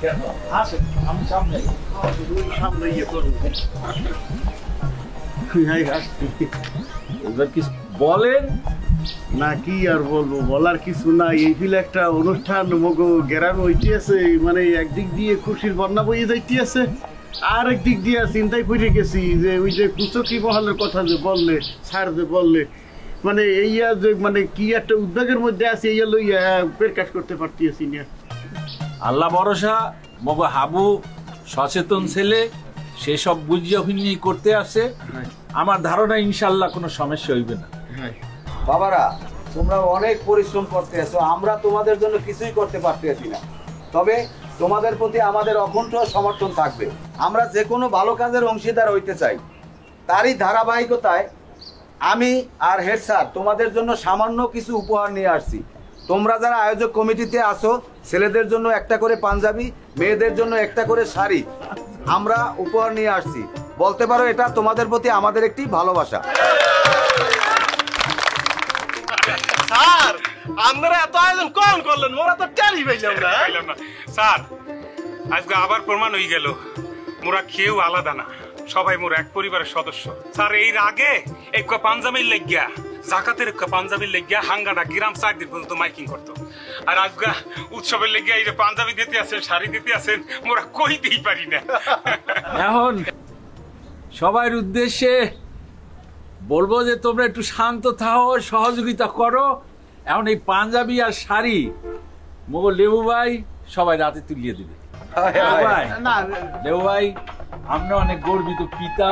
কেন আসেন, আমি সামনে সামনে ইয়ে করবো। এবার কি বলেন? না কি আর বলবো, বলার কিছু নাই। এই ফিলে একটা অনুষ্ঠান মগো গ্রামে হইতে আছে, মানে একদিক দিয়ে খুশির বন্যা বইয়ে যাইতে আছে, আর একদিক দিয়ে চিন্তায় পড়ে গেছি যে ওই যে কুচকি মহলের কথা যে বললে, স্যার যে বললে, মানে এইয়া যে মানে কি একটা উদ্যোগের মধ্যে আছে, এইয়া লইয়া প্রকাশ করতে পারতেছি না। আল্লাহ ভরসা, মগো হাবু সচেতন ছেলে, সেসব বুঝিয়ে হুইনি করতে আসে, আমার ধারণা ইনশাল্লাহ কোনো সমস্যা হইবে না। বাবারা, তোমরা অনেক পরিশ্রম করতে আছো, আমরা তোমাদের জন্য কিছুই করতে পারতেছি না, তবে তোমাদের প্রতি আমাদের অকুণ্ঠ সমর্থন থাকবে। আমরা যে কোনো ভালো কাজের অংশীদার হইতে চাই, তারই ধারাবাহিকতায় আমি আর হেড স্যার তোমাদের জন্য সামান্য কিছু উপহার নিয়ে আসছি। তোমরা যারা আয়োজক কমিটিতে আসো, ছেলেদের জন্য একটা করে পাঞ্জাবি, মেয়েদের জন্য একটা করে শাড়ি আমরা উপহার নিয়ে আসছি। বলতে পারো এটা তোমাদের প্রতি আমাদের একটি ভালোবাসা। স্যার আপনারা এত আয়োজন কখন করলেন? মোরা তো টেরি পাইলাম না। পাইলাম না স্যার। আজকে আবার প্রমাণ হয়ে গেল মোরা কেউ আলাদা না, সবাই মোর এক পরিবারের সদস্য। স্যার এর আগে এক পাঞ্জাবির লেগিয়া, জাকাতের পাঞ্জাবির লেগিয়া হাঙ্গাটা গ্রাম 4 দিন পর্যন্ত মাইকিং করতো। আর আজকে উৎসবের লেগিয়া এই যে পাঞ্জাবি দিতে আছেন, শাড়ি দিতে আছেন, মোরা কইতেই পারি না। এখন সবার উদ্দেশ্যে বলবো যে তোমরা একটু শান্ত থাকো, সহযোগিতা করো। এখন এই পাঞ্জাবি আর শাড়ি মোগো লেবু ভাই সবাই রাতে তুলিয়ে দিবে। লেবু ভাই, আমরা অনেক গর্বিত পিতা,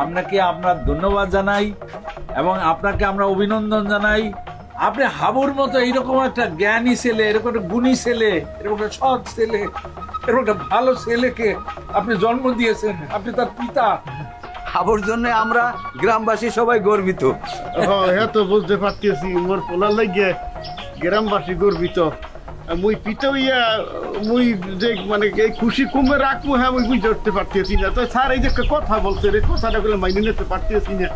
আপনাকে আমরা ধন্যবাদ জানাই এবং আপনাকে আমরা অভিনন্দন জানাই। আপনি হাবুর মতো এইরকম একটা জ্ঞানী ছেলে, এরকম একটা গুণী ছেলে, এরকম একটা সৎ ছেলে, এরকম একটা ভালো ছেলেকে আপনি জন্ম দিয়েছেন। আপনি তার পিতা। হাবুর জন্য আমরা গ্রামবাসী সবাই গর্বিত। হ্যাঁ তো বুঝতে পারতেছি, মোর পোলার লাগিয়ে গ্রামবাসী গর্বিত। মুই পিতা হইয়া মুই যে মানে এই খুশি কমে রাখবো, হ্যাঁ মুই বুঝতে উঠতে পারতেছি না। তো স্যার এই যে একটা কথা বলছে রে, কথাটা বলে মাইনে নিতে পারতেছি না।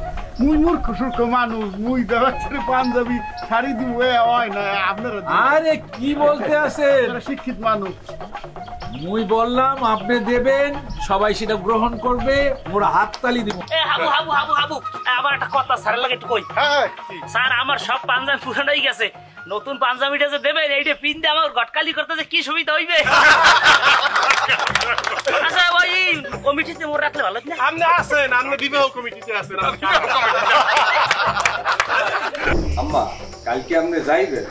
মুই মূর্খ সূর্খ মানুষ, মুই দেখাচ্ছে পাঞ্জাবি শাড়ি দিব হয় না। আপনারা আরে কি বলতে আছেন? শিক্ষিত মানুষ। মুই বললাম আপনি দেবেন, সবাই সেটা গ্রহণ করবে, মোরা হাততালি দিব। হাবু হাবু হাবু হাবু, আবার একটা কথা স্যারের লাগে একটু কই। স্যার আমার সব পাঞ্জাবি পুরানো হয়ে গেছে, নতুন পাঞ্জাবিটা যে দেবেন এইটা পিনতে আমার গটকালি করতে যে কি সুবিধা হইবে। আচ্ছা ওই কমিটিতে মোর রাখলে ভালো না? আপনি আছেন, আপনি বিবাহ কমিটিতে আছেন। আম্মা কালকে আপনি যাইবেন?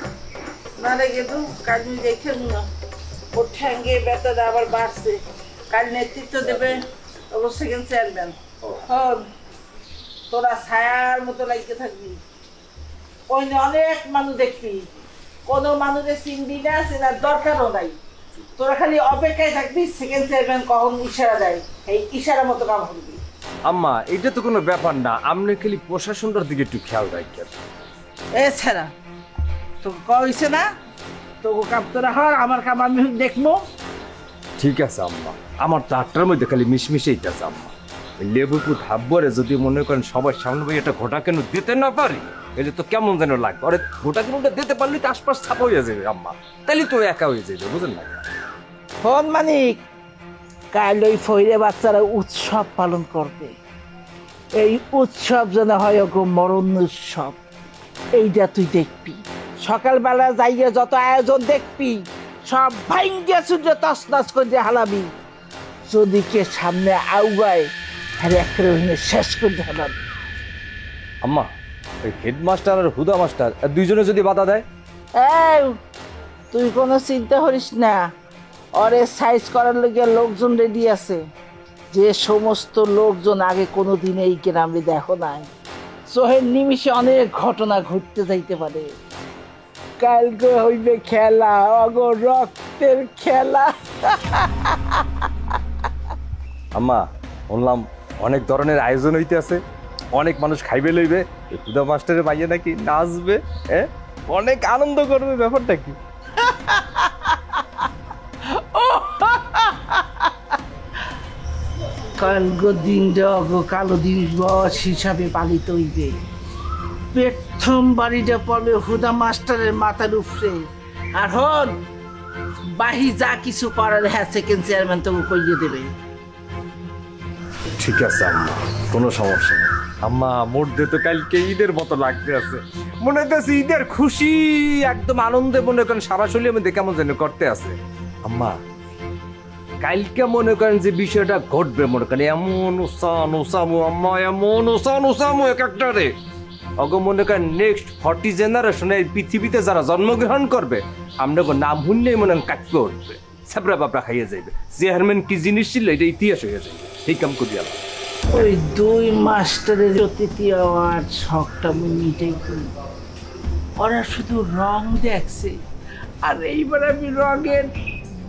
না রে গেদু, কাল আমি দেখে না, ওর ঠ্যাঙ্গে ব্যথাটা আবার বাড়ছে। কাল নেতৃত্ব দেবে অবশ্য সেকেন্ড চেয়ারম্যান। তোরা ছায়ার মতো লাগিয়ে থাকবি, ওই অনেক মানুষ দেখবি, কোনো মানুষের চিনবি না, চেনার দরকারও নাই। তোরা খালি অপেক্ষায় থাকবি সেকেন্ড চেয়ারম্যান কখন ইশারা দেয়, এই ইশারা মতো কাম করবি। আম্মা এটা তো কোনো ব্যাপার না, আপনি খালি প্রশাসনটার দিকে একটু খেয়াল রাখবেন। এছাড়া তোকে কইছে না, তোকে কাম তোরা হর, আমার কাম আমি দেখবো। ঠিক আছে আম্মা, আমার তো 8টার মধ্যে খালি মিশমিশে ইটাছে আম্মা। লেবুপুর হাব্বরে যদি মনে করেন সবার সামনে ভাই একটা ঘোটা কেন দিতে না পারি, এটা তো কেমন যেন লাগবে। আরে ঘোটা কেনটা দিতে পারলে তো আশপাশ ছাপা হয়ে যাবে আম্মা, তাহলে তো একা হয়ে যাবে, বুঝলেন না? ফোন মানিক, কাল ওই ফইরে বাচ্চারা উৎসব পালন করবে। এই উৎসব যেন হয় গো মরণ উৎসব, এইটা তুই দেখবি। সকালবেলা যাইয়ে যত আয়োজন দেখবি সব ভাঙ্গে সূর্য তছনছ করে হালাবি। যদি কে সামনে আউগায় হ্যাঁ একটা শেষ করে হালাবি। আম্মা ওই হেডমাস্টার আর হুদা মাস্টার দুইজনে যদি বাধা দেয়? এই তুই কোনো চিন্তা করিস না, ওরে সাইজ করার লগে লোকজন রেডি আছে, যে সমস্ত লোকজন আগে কোনোদিন এই গ্রামে দেখো নাই। সোহের নিমিষে অনেক ঘটনা ঘটতে যাইতে পারে। কালকে হইবে খেলা, অগো রক্তের খেলা। আম্মা শুনলাম অনেক ধরনের আয়োজন হইতে আছে, অনেক মানুষ খাইবে লইবে, হুদা মাস্টারের বাইয়ে নাকি নাচবে, হ্যাঁ অনেক আনন্দ করবে, ব্যাপারটা কি? কালগো দিনটা অগো কালো দিবস হিসাবে পালিত হইবে। প্রথম বাড়িটা পড়বে হুদা মাস্টারের মাথার উপরে। আর হন বাহি যা কিছু করার হ্যাঁ সেকেন্ড চেয়ারম্যান তোকে কইয়ে দেবে। ঠিক আছে আম্মা, কোনো সমস্যা নেই। আম্মা মধ্যে তো কালকে ঈদের মতো লাগতে আছে, মনে হইতেছে ঈদের খুশি একদম আনন্দে মনে করেন সারা শরীরের মধ্যে কেমন যেন করতে আছে। আম্মা কালকে মনে করেন যে বিষয়টা ঘটবে, মনে করেন এমন উসান উসামু আম্মা, এমন উসান উসামু এক একটা রে অগ মনে করেন নেক্সট 40 জেনারেশনে পৃথিবীতে যারা জন্মগ্রহণ করবে আমরা নাম শুনলেই মনে করেন কাটতে উঠবে, সাবরা বাবরা খাইয়ে যাইবে। চেয়ারম্যান কি জিনিস ছিল এটা ইতিহাস হয়ে যাবে। এই কাম করি আল্লাহ। ওই দুই মাস্টারের অতিথি হওয়ার শখটা মিটেই করি। ওরা শুধু রং দেখছে, আর এইবার আমি রঙের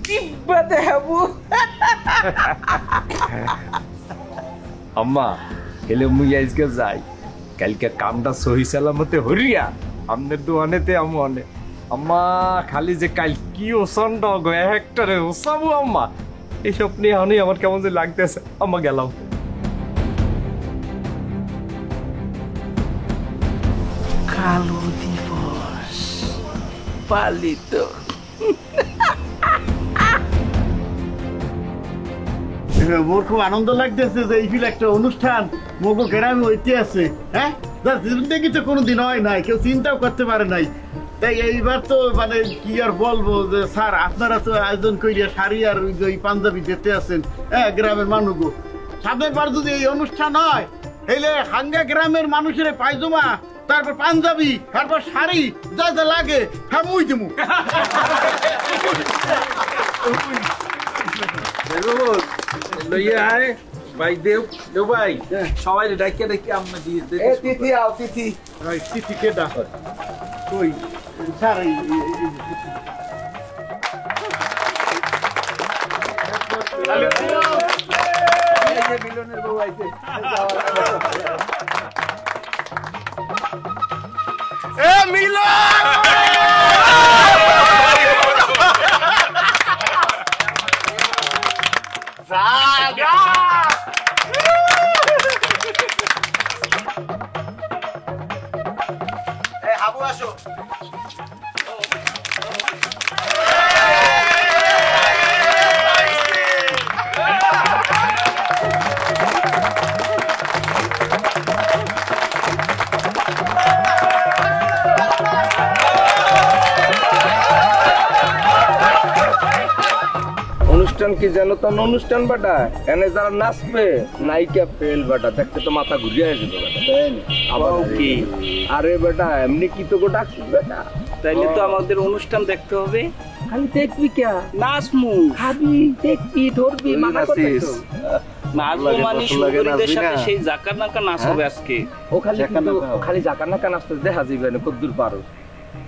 ডিব্বা দেখাবো। আম্মা এলে মুই আজকে যাই, কালকে কামটা সহি সালামতে হরিয়া আমাদের দোয়ানেতে আমি আম্মা খালি যে কাল কি ওসন্ড হেক্টরে ওসাবো আম্মা, এইসব নিয়ে আমার কেমন যে লাগতেছে। আম্মা গেলাম। কালো দিবস পালিত। মোর খুব আনন্দ লাগতেছে যে এইফিল একটা অনুষ্ঠান মগো গ্রামে হইতে আছে। হ্যাঁ, দেখি তো কোনোদিন হয় নাই, কেউ চিন্তাও করতে পারে নাই। তাই এইবার তো মানে কি আর বলবো যে স্যার আপনারা তো আয়োজন করিয়া শাড়ি আর ওই পাঞ্জাবি দিতে আছেন, হ্যাঁ গ্রামের মানুষগো। সামনের বার যদি এই অনুষ্ঠান হয় তাহলে হাঙ্গা গ্রামের মানুষের পায়জামা, তারপর পাঞ্জাবি, তারপর শাড়ি যা যা লাগে হ্যাঁ মুই দেবো। ভাই দেও দেও ভাই সবাই ডাইকে ডাইকে আমরা দিয়ে দে। তিথি আও তিথি। তিথি কে ডাক কই স্যার মিলনের বউ আইছে। এ মিলন জাগা এই হাবু আসো। অনুষ্ঠান কি জানো তো অনুষ্ঠান বাটা এনে যারা নাচবে নায়িকা ফেল বাটা দেখতে তো মাথা ঘুরিয়ে আসবে আবার কি আরে বেটা এমনি কি তো ডাকছিস বেটা তাইলে তো আমাদের অনুষ্ঠান দেখতে হবে। খালি দেখবি কে নাচমু খাবি দেখবি ধরবি মাথা করছিস নাচবো মানে সুন্দরীদের সাথে সেই জাকার নাকা নাচ হবে আজকে। ও খালি জাকার নাকা নাচতে দেখা যাবে না কদ্দুর পারো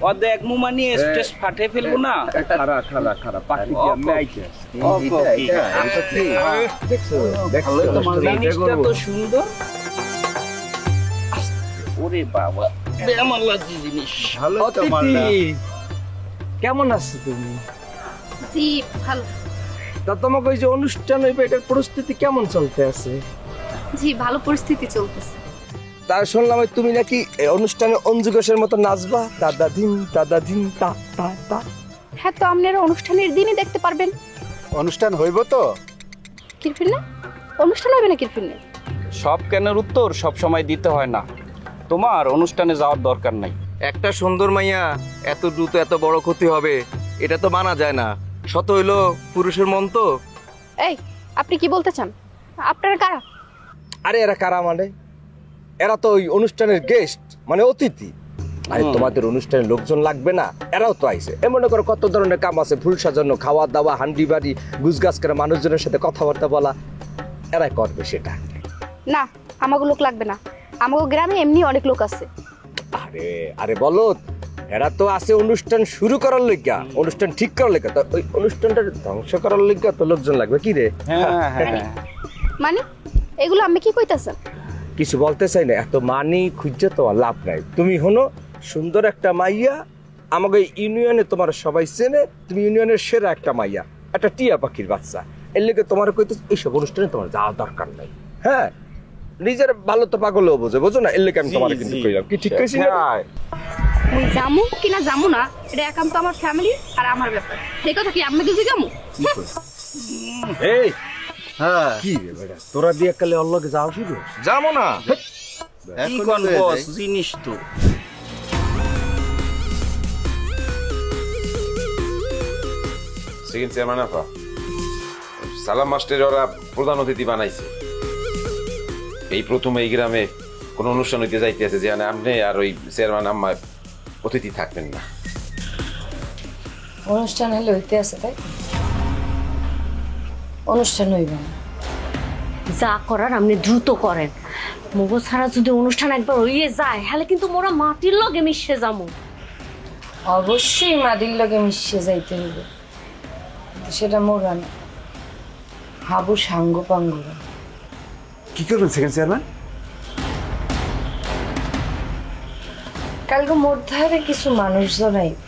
অর্ধেক মুমানি স্টেজ ফাটে ফেলবো না। খারা খারা খারা পাখি কি আমি আইছে দেখছো দেখছো জিনিসটা তো সুন্দর। ওরে বাবা কেমন লাগছে জিনিস। কেমন আছো তুমি? জি ভালো। তা তোমাকে ওই যে অনুষ্ঠান হইবে এটার পরিস্থিতি কেমন চলতে আছে? জি ভালো পরিস্থিতি চলতেছে। তার শুনলাম তুমি নাকি অনুষ্ঠানে অঞ্জু ঘোষের মতো নাচবা, দাদা দিন তা তা তা। হ্যাঁ, তো আপনারা অনুষ্ঠানের দিনই দেখতে পারবেন। অনুষ্ঠান হইব তো কিরফির না অনুষ্ঠান হবে না কিরফির না। সব কেনের উত্তর সব সময় দিতে হয় না, তোমার অনুষ্ঠানে যাওয়ার দরকার নাই। একটা সুন্দর মাইয়া এত দ্রুত এত বড় ক্ষতি হবে এটা তো মানা যায় না। শত হইলো পুরুষের মন তো। এই আপনি কি বলতে চান? আপনারা কারা? আরে এরা কারা মানে এরা তো ওই অনুষ্ঠানের গেস্ট মানে অতিথি। আরে তোমাদের অনুষ্ঠানে লোকজন লাগবে না, এরাও তো আইছে। মনে করো কত ধরনের কাম আছে, ফুল সাজানো, খাওয়া দাওয়া, হান্ডি বাড়ি, গুজগাছ করে মানুষজনের সাথে কথাবার্তা বলা, এরাই করবে সেটা। না, আমাকে লোক লাগবে না, আমাকে গ্রামে এমনি অনেক লোক আছে। আরে আরে বলো, এরা তো আছে অনুষ্ঠান শুরু করার লইগা, অনুষ্ঠান ঠিক করার লইগা। তো ওই অনুষ্ঠানটা ধ্বংস করার লইগা তো লোকজন লাগবে কি রে? মানে এগুলো আমি কি কইতাছেন? কিছু বলতে চাই না, এত মানি খুঁজে তো লাভ নাই। তুমি হনো সুন্দর একটা মাইয়া, আমাকে ইউনিয়নে তোমার সবাই চেনে, তুমি ইউনিয়নের সেরা একটা মাইয়া, একটা টিয়া পাখির বাচ্চা। এর লেগে তোমার কইতে এইসব অনুষ্ঠানে তোমার যাওয়ার দরকার নাই। হ্যাঁ, নিজের ভালো তো পাগলও বোঝে, বোঝো না? এর লেগে আমি তোমার কিন্তু কইলাম কি ঠিক কইছি না? ওই জামু কিনা জামু না, এটা একান্ত আমার ফ্যামিলি আর আমার ব্যাপার। সেই কথা কি আপনি কিছু জামু? এই হ্যাঁ কি রে বেটা, তোরা দিয়ে কালে অল্লগে যাও শুধু যাবো না কি কোন বস জিনিস তো। সেকেন্ড চেয়ারম্যান আপা, সালাম মাস্টার ওরা প্রধান অতিথি বানাইছে। এই প্রথম এই গ্রামে কোন অনুষ্ঠান হইতে যাইতে আছে যেখানে আপনি আর ওই চেয়ারম্যান আম্মা অতিথি থাকবেন না। অনুষ্ঠান হলে হইতে আছে, তাই অনুষ্ঠান হইবে না। যা করার আপনি দ্রুত করেন। মগো ছাড়া যদি অনুষ্ঠান একবার হইয়ে যায় হলে কিন্তু মোরা মাটির লগে মিশে যাবো। অবশ্যই মাটির লগে মিশে যাইতে হইবে, সেটা মোরা না, হাবু সাঙ্গ পাঙ্গুরা। কি করবেন সেকেন্ড চেয়ারম্যান? কালকে মধ্যারে কিছু মানুষজন আইবে,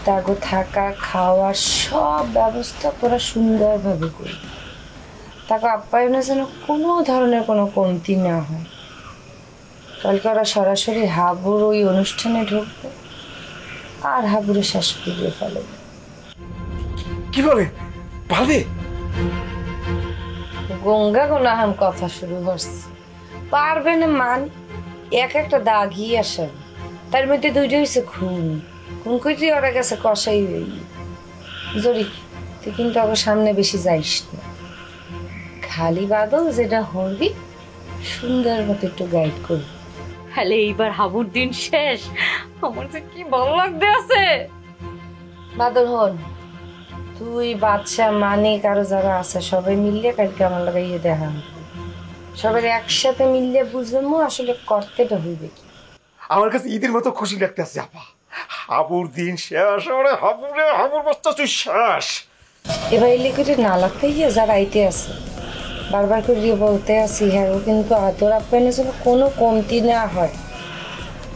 তাগো থাকা খাওয়ার সব ব্যবস্থা করা সুন্দরভাবে করি। তাকে আপ্যায়নে যেন কোনো ধরনের কোনো কমতি না হয়। কালকে ওরা সরাসরি হাবুর ওই অনুষ্ঠানে ঢুকবে, আর হাবুরে শেষ করে ফেলে। কি বলে পারবে? গঙ্গা গোলাহান কথা শুরু হচ্ছে, পারবে না মান এক একটা দাগি আসে, তার মধ্যে দুইটা হয়েছে খুন। খুন কইতে ওরা গেছে কষাই জরি, তুই কিন্তু আমার সামনে বেশি যাইস না, খালি বাদল যেটা হরবি সুন্দর মতো একটু গাইড করবি। হ্যালে এইবার হাবুর দিন শেষ, আমার যে কি ভালো লাগতে আছে। বাদল হন, তুই বাচ্চা মানিক আরো যারা আছে সবাই মিললে কালকে আমার লাগাইয়ে দেখা, সবাই একসাথে মিললে বুঝবো আসলে করতেটা হইবে কি। আমার কাছে ঈদের মতো খুশি লাগতেছে আপা, হাবুর দিন শেষ, হাবুর বস্তা তুই শেষ। এবার এলে করে না লাগতে গিয়ে যারা আইতে আছে বারবার করে বলতে আছি, হ্যাঁ কিন্তু আদর আপ্যায়নের জন্য কোনো কমতি না হয়।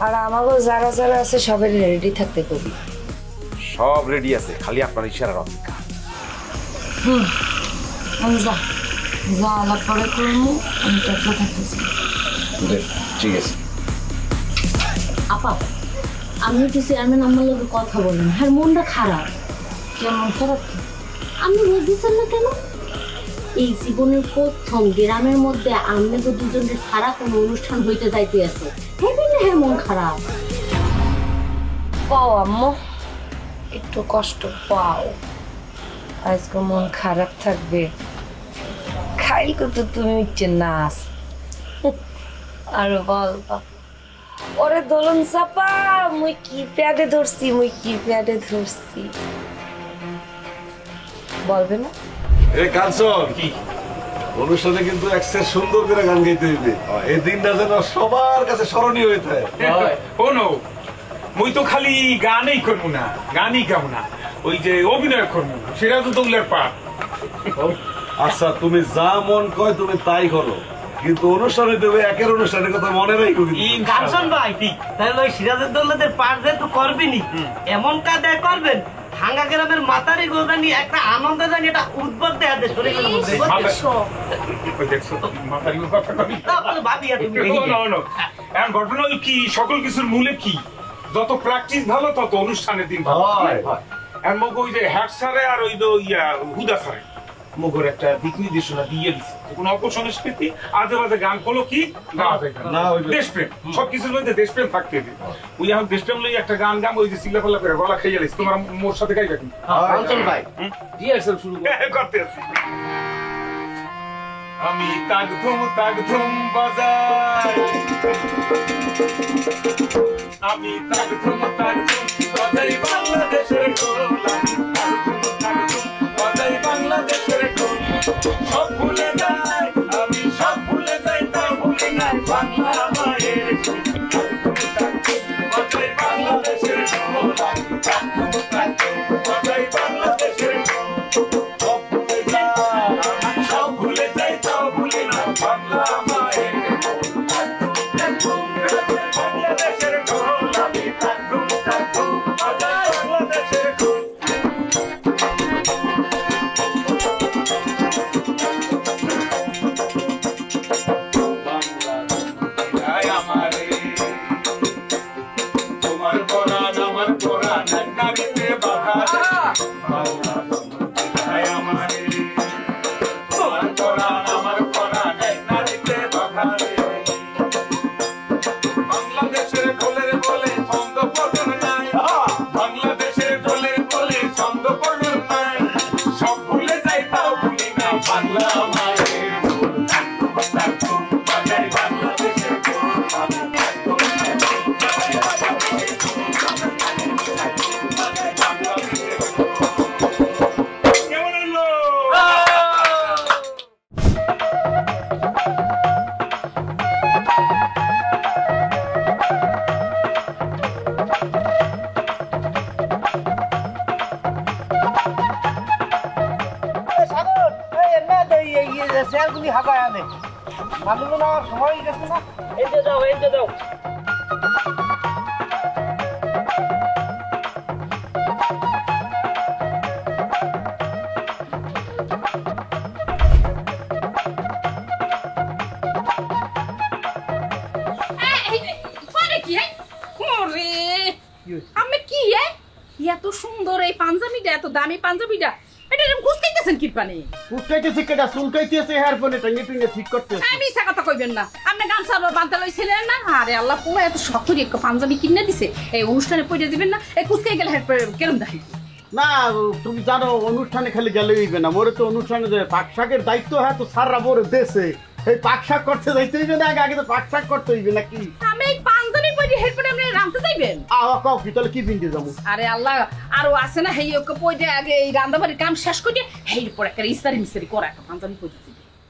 আর আমাকেও যারা যারা আছে সবাই রেডি থাকতে করি। সব রেডি আছে, খালি আপনার ইশারার অপেক্ষা। আমি যা যা আলাপ করে করবো, আমি টাকা থাকতেছি। ঠিক আছে আপা, আমি তো চেয়ারম্যান আমার লোকের কথা বলেন, হ্যাঁ মনটা খারাপ। কেমন খারাপ? আপনি বুঝতেছেন না কেন? এই জীবনের প্রথম গ্রামের মধ্যে আমাদের দুজনের সারা কোনো অনুষ্ঠান হইতে যাইতে আছে, হ্যাঁ মন খারাপ। পাও আম্মু, একটু কষ্ট পাও, আজকে মন খারাপ থাকবে। খাইল কত তুমি উঠছে নাচ আরো বল ওরে দোলন চাপা, মুই কি প্যাডে ধরছি, বলবে না? এ কাঞ্চন, অনুষ্ঠানে কিন্তু একসের সুন্দর করে গান গাইতে হইবে, এই দিনটা যেন সবার কাছে স্মরণীয় হয়ে থাকে। শোনো, মুই তো খালি গানই করবো না, গানই গাবো না, ওই যে অভিনয় করবো, সিরাজউদ্দৌলার পাঠ। আচ্ছা, তুমি যা মন কয় তুমি তাই করো, কিন্তু অনুষ্ঠানে দেবে একের অনুষ্ঠানের কথা মনে রাখো। কাঞ্চন ভাই, তাহলে ওই সিরাজউদ্দৌলাদের পাঠ যেহেতু করবেনি, এমন কায়দায় করবেন ভাঙ্গা গ্রামের মাতারি গোদানি একটা আনন্দ জানি, এটা উদ্ভব দেখা দেয় শরীরের মধ্যে। দেখছো তো মাতারি কথা কবি ভাবি এখন ঘটনা ওই কি, সকল কিছুর মূলে কি, যত প্র্যাকটিস ভালো তত অনুষ্ঠানের দিন ভালো। আর মগ ওই যে হ্যাট সারে আর ওই হুদা সারে মগর একটা দিক নির্দেশনা দিয়ে দিচ্ছে, কোন অপসংস্কৃতি আজে বাজে গান হলো কি গাওয়া যায় না, দেশপ্রেম সবকিছুর মধ্যে দেশপ্রেম থাকতে হবে। ওই এখন দেশপ্রেম লই একটা গান গাম, ওই যে সিগলা পাল্লা করে গলা খেয়ে গেলিস, তোমার মোর সাথে গাইবে কিন্তু কাঞ্চন ভাই রিহার্সাল শুরু করতে আছি। আমি তাক ধুম বাজাই, আমি তাক ধুম বাজাই বাংলাদেশের গোলা, বাজাই বাংলাদেশের গোলা। সব ভুলে যাই আমি, সব ভুলে যাই, তা ভুলে নাই বাংলা মায়ের, বাজাই বাংলাদেশের গোলা, বাজাই বাংলাদেশের আমি কি এত দামি পাঞ্জাবিটা এটা এরকম কুচকাইতেছেন কি পানি কুচকাইতেছে কেটা চুলকাইতেছে হেয়ার ফোনে টাইনে টাইনে ঠিক করতে আমি মিছা কথা কইবেন না আপনি গামছা বাঁধতে লইছিলেন না আরে আল্লাহ পুরো এত শক্ত একটা পাঞ্জাবি কিনে দিছে এই অনুষ্ঠানে পড়ে দিবেন না এই কুচকাই গেলে হেড কেরম দেখি না তুমি জানো অনুষ্ঠানে খালি গেলে হইবে না মোরে তো অনুষ্ঠানে যে পাক শাকের দায়িত্ব হ্যাঁ তো সাররা মোরে দেশে এই পাক শাক করতে যাইতে হইবে না আগে তো পাক শাক করতে হইবে নাকি আমি এই পাঞ্জাবি পরে হেড পরে আপনি রাঁধতে যাইবেন কাউ কি তাহলে কি পিনতে যাবো আরে আল্লাহ আরো আছে না হেই ওকে পয়টা আগে এই রান্দাবাড়ির কাম শেষ করে হেই পরে একটা ইস্তারি মিস্তারি করা একটা পাঞ্জাবি পরে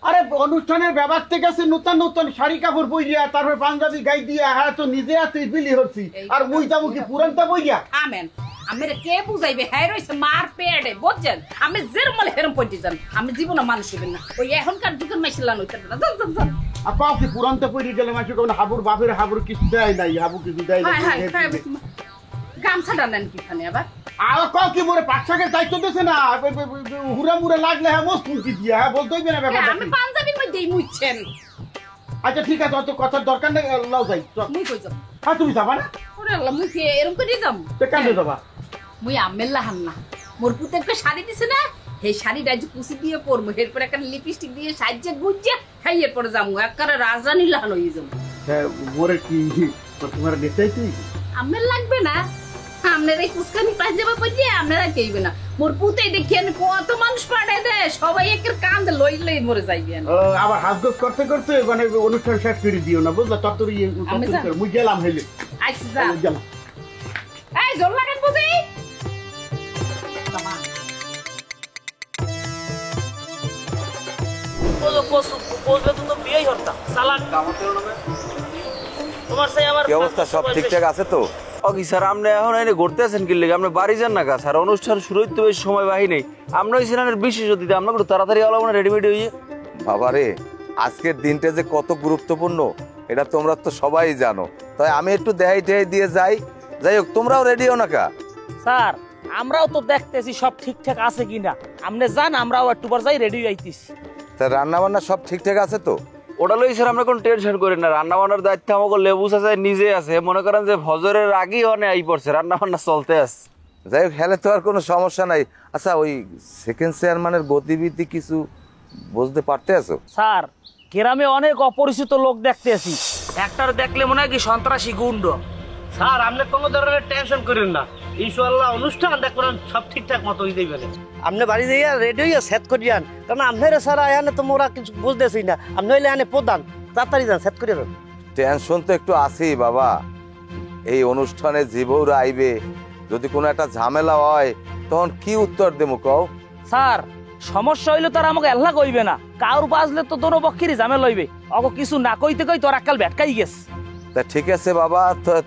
আরে অনুষ্ঠানের ব্যাপার থেকে আছে নতুন নতুন শাড়ি কাপড় বইয়া তারপর পাঞ্জাবি গাই দিয়া হ্যাঁ তো নিজে হাতে বিলি হচ্ছি আর মুই যাবো কি পুরানটা বইয়া আমেন আমি কে বুঝাইবে হ্যাঁ রয়েছে মার পেটে বুঝছেন আমি যেরমল হেরম পড়তে যান আমি জীবনে মানুষ হইবেন না ওই এখনকার যুগের মাইছিলাম ওইটা না যান যান যান আর কাউ কি পুরানটা পড়ে গেলে মাসে কোন হাবুর বাপের হাবুর কিছু দেয় নাই হাবু কিছু দেয় না গামছাটা নেন কিখানে আবার আর কাউ কি মোরে পাকশাকের দায়িত্ব দিছে না হুরা মুড়ে লাগলে হ্যাঁ মোস ফুলকি দিয়া হ্যাঁ বলতে হইবে না ব্যাপারটা আমি পাঞ্জাবির মধ্যেই মুইছেন আচ্ছা ঠিক আছে অত কথার দরকার নেই লাও যাই মুই কই যাব হ্যাঁ তুমি যাবা না ওরে আল্লাহ মুই এরকম করে যাম তো কাজে যাবা মুই আমেল্লা হান্না মোর পুতে একটা শাড়ি দিছে না এই শাড়িটা যে কুচি দিয়ে পরমু এরপর একটা লিপস্টিক দিয়ে সাজে গুজে হ্যাঁ এরপরে যামু একবারে রাজরানী লাহান হয়ে যাবো হ্যাঁ মোরে কি তোমার নেতাই তুই আমেল লাগবে না আপনার এই কুচকানি পাঞ্জাবা পরিয়ে আপনারা কেইবে না মোর পুতেই দেখেন কত মানুষ পাঠায় দেয় সবাই একের কান্দে লই লই মরে যাইবেন আবার হাসগোস করতে করতে মানে অনুষ্ঠান শেষ করে দিও না বুঝলা তরতরি মুই গেলাম হইলে আচ্ছা যা এই জোর লাগেন বুঝি কি অবস্থা সব ঠিকঠাক আছে তো কি স্যার আপনি এখন এনে ঘুরতে আছেন কি লেগে আপনি বাড়ি যান না কা স্যার অনুষ্ঠান শুরু হইতে বেশি সময় বাহি নেই আমরা ওই সিনানের বিশেষ অতিথি আমরা একটু তাড়াতাড়ি আলো মানে রেডিমেড হইয়ে বাবারে আজকের দিনটা যে কত গুরুত্বপূর্ণ এটা তোমরা তো সবাই জানো তাই আমি একটু দেখাই টেহাই দিয়ে যাই যাই হোক তোমরাও রেডি হও না কা স্যার আমরাও তো দেখতেছি সব ঠিকঠাক আছে কিনা আপনি যান আমরাও একটু পর যাই রেডি হইতেছি তা রান্না বান্না সব ঠিকঠাক আছে তো ওটা লই স্যার আমরা কোনো টেনশন করি না রান্না বান্নার দায়িত্ব আমাকে লেবু আছে নিজে আছে মনে করেন যে ফজরের আগেই অনেক আই পড়ছে রান্না বান্না চলতে আছে যাই হোক হেলে তো আর কোনো সমস্যা নাই আচ্ছা ওই সেকেন্ড চেয়ারম্যানের গতিবিধি কিছু বুঝতে পারতে আছো স্যার গ্রামে অনেক অপরিচিত লোক দেখতেছি একটার দেখলে মনে হয় কি সন্ত্রাসী গুন্ড স্যার আপনি কোনো ধরনের টেনশন করেন না ইনশাআল্লাহ অনুষ্ঠান দেখবেন সব ঠিকঠাক মতো হয়ে যাবে আপনি বাড়ি যাইয়া রেডি হইয়া সেট করিয়ান কারণ আপনারা স্যার এখানে তো মোরা কিছু বুঝতেছি না আপনি হইলে এখানে প্রধান তাড়াতাড়ি যান সেট করে দেন টেনশন তো একটু আছেই বাবা এই অনুষ্ঠানে জীবরা আইবে যদি কোনো একটা ঝামেলা হয় তখন কি উত্তর দেবো কও স্যার সমস্যা হইলে তার আমাকে এল্লা কইবে না কাউর বাজলে তো তোর পক্ষেরই ঝামেলা হইবে অগো কিছু না কইতে কই তোর আকাল ভেটকাই গেছে তা ঠিক আছে বাবা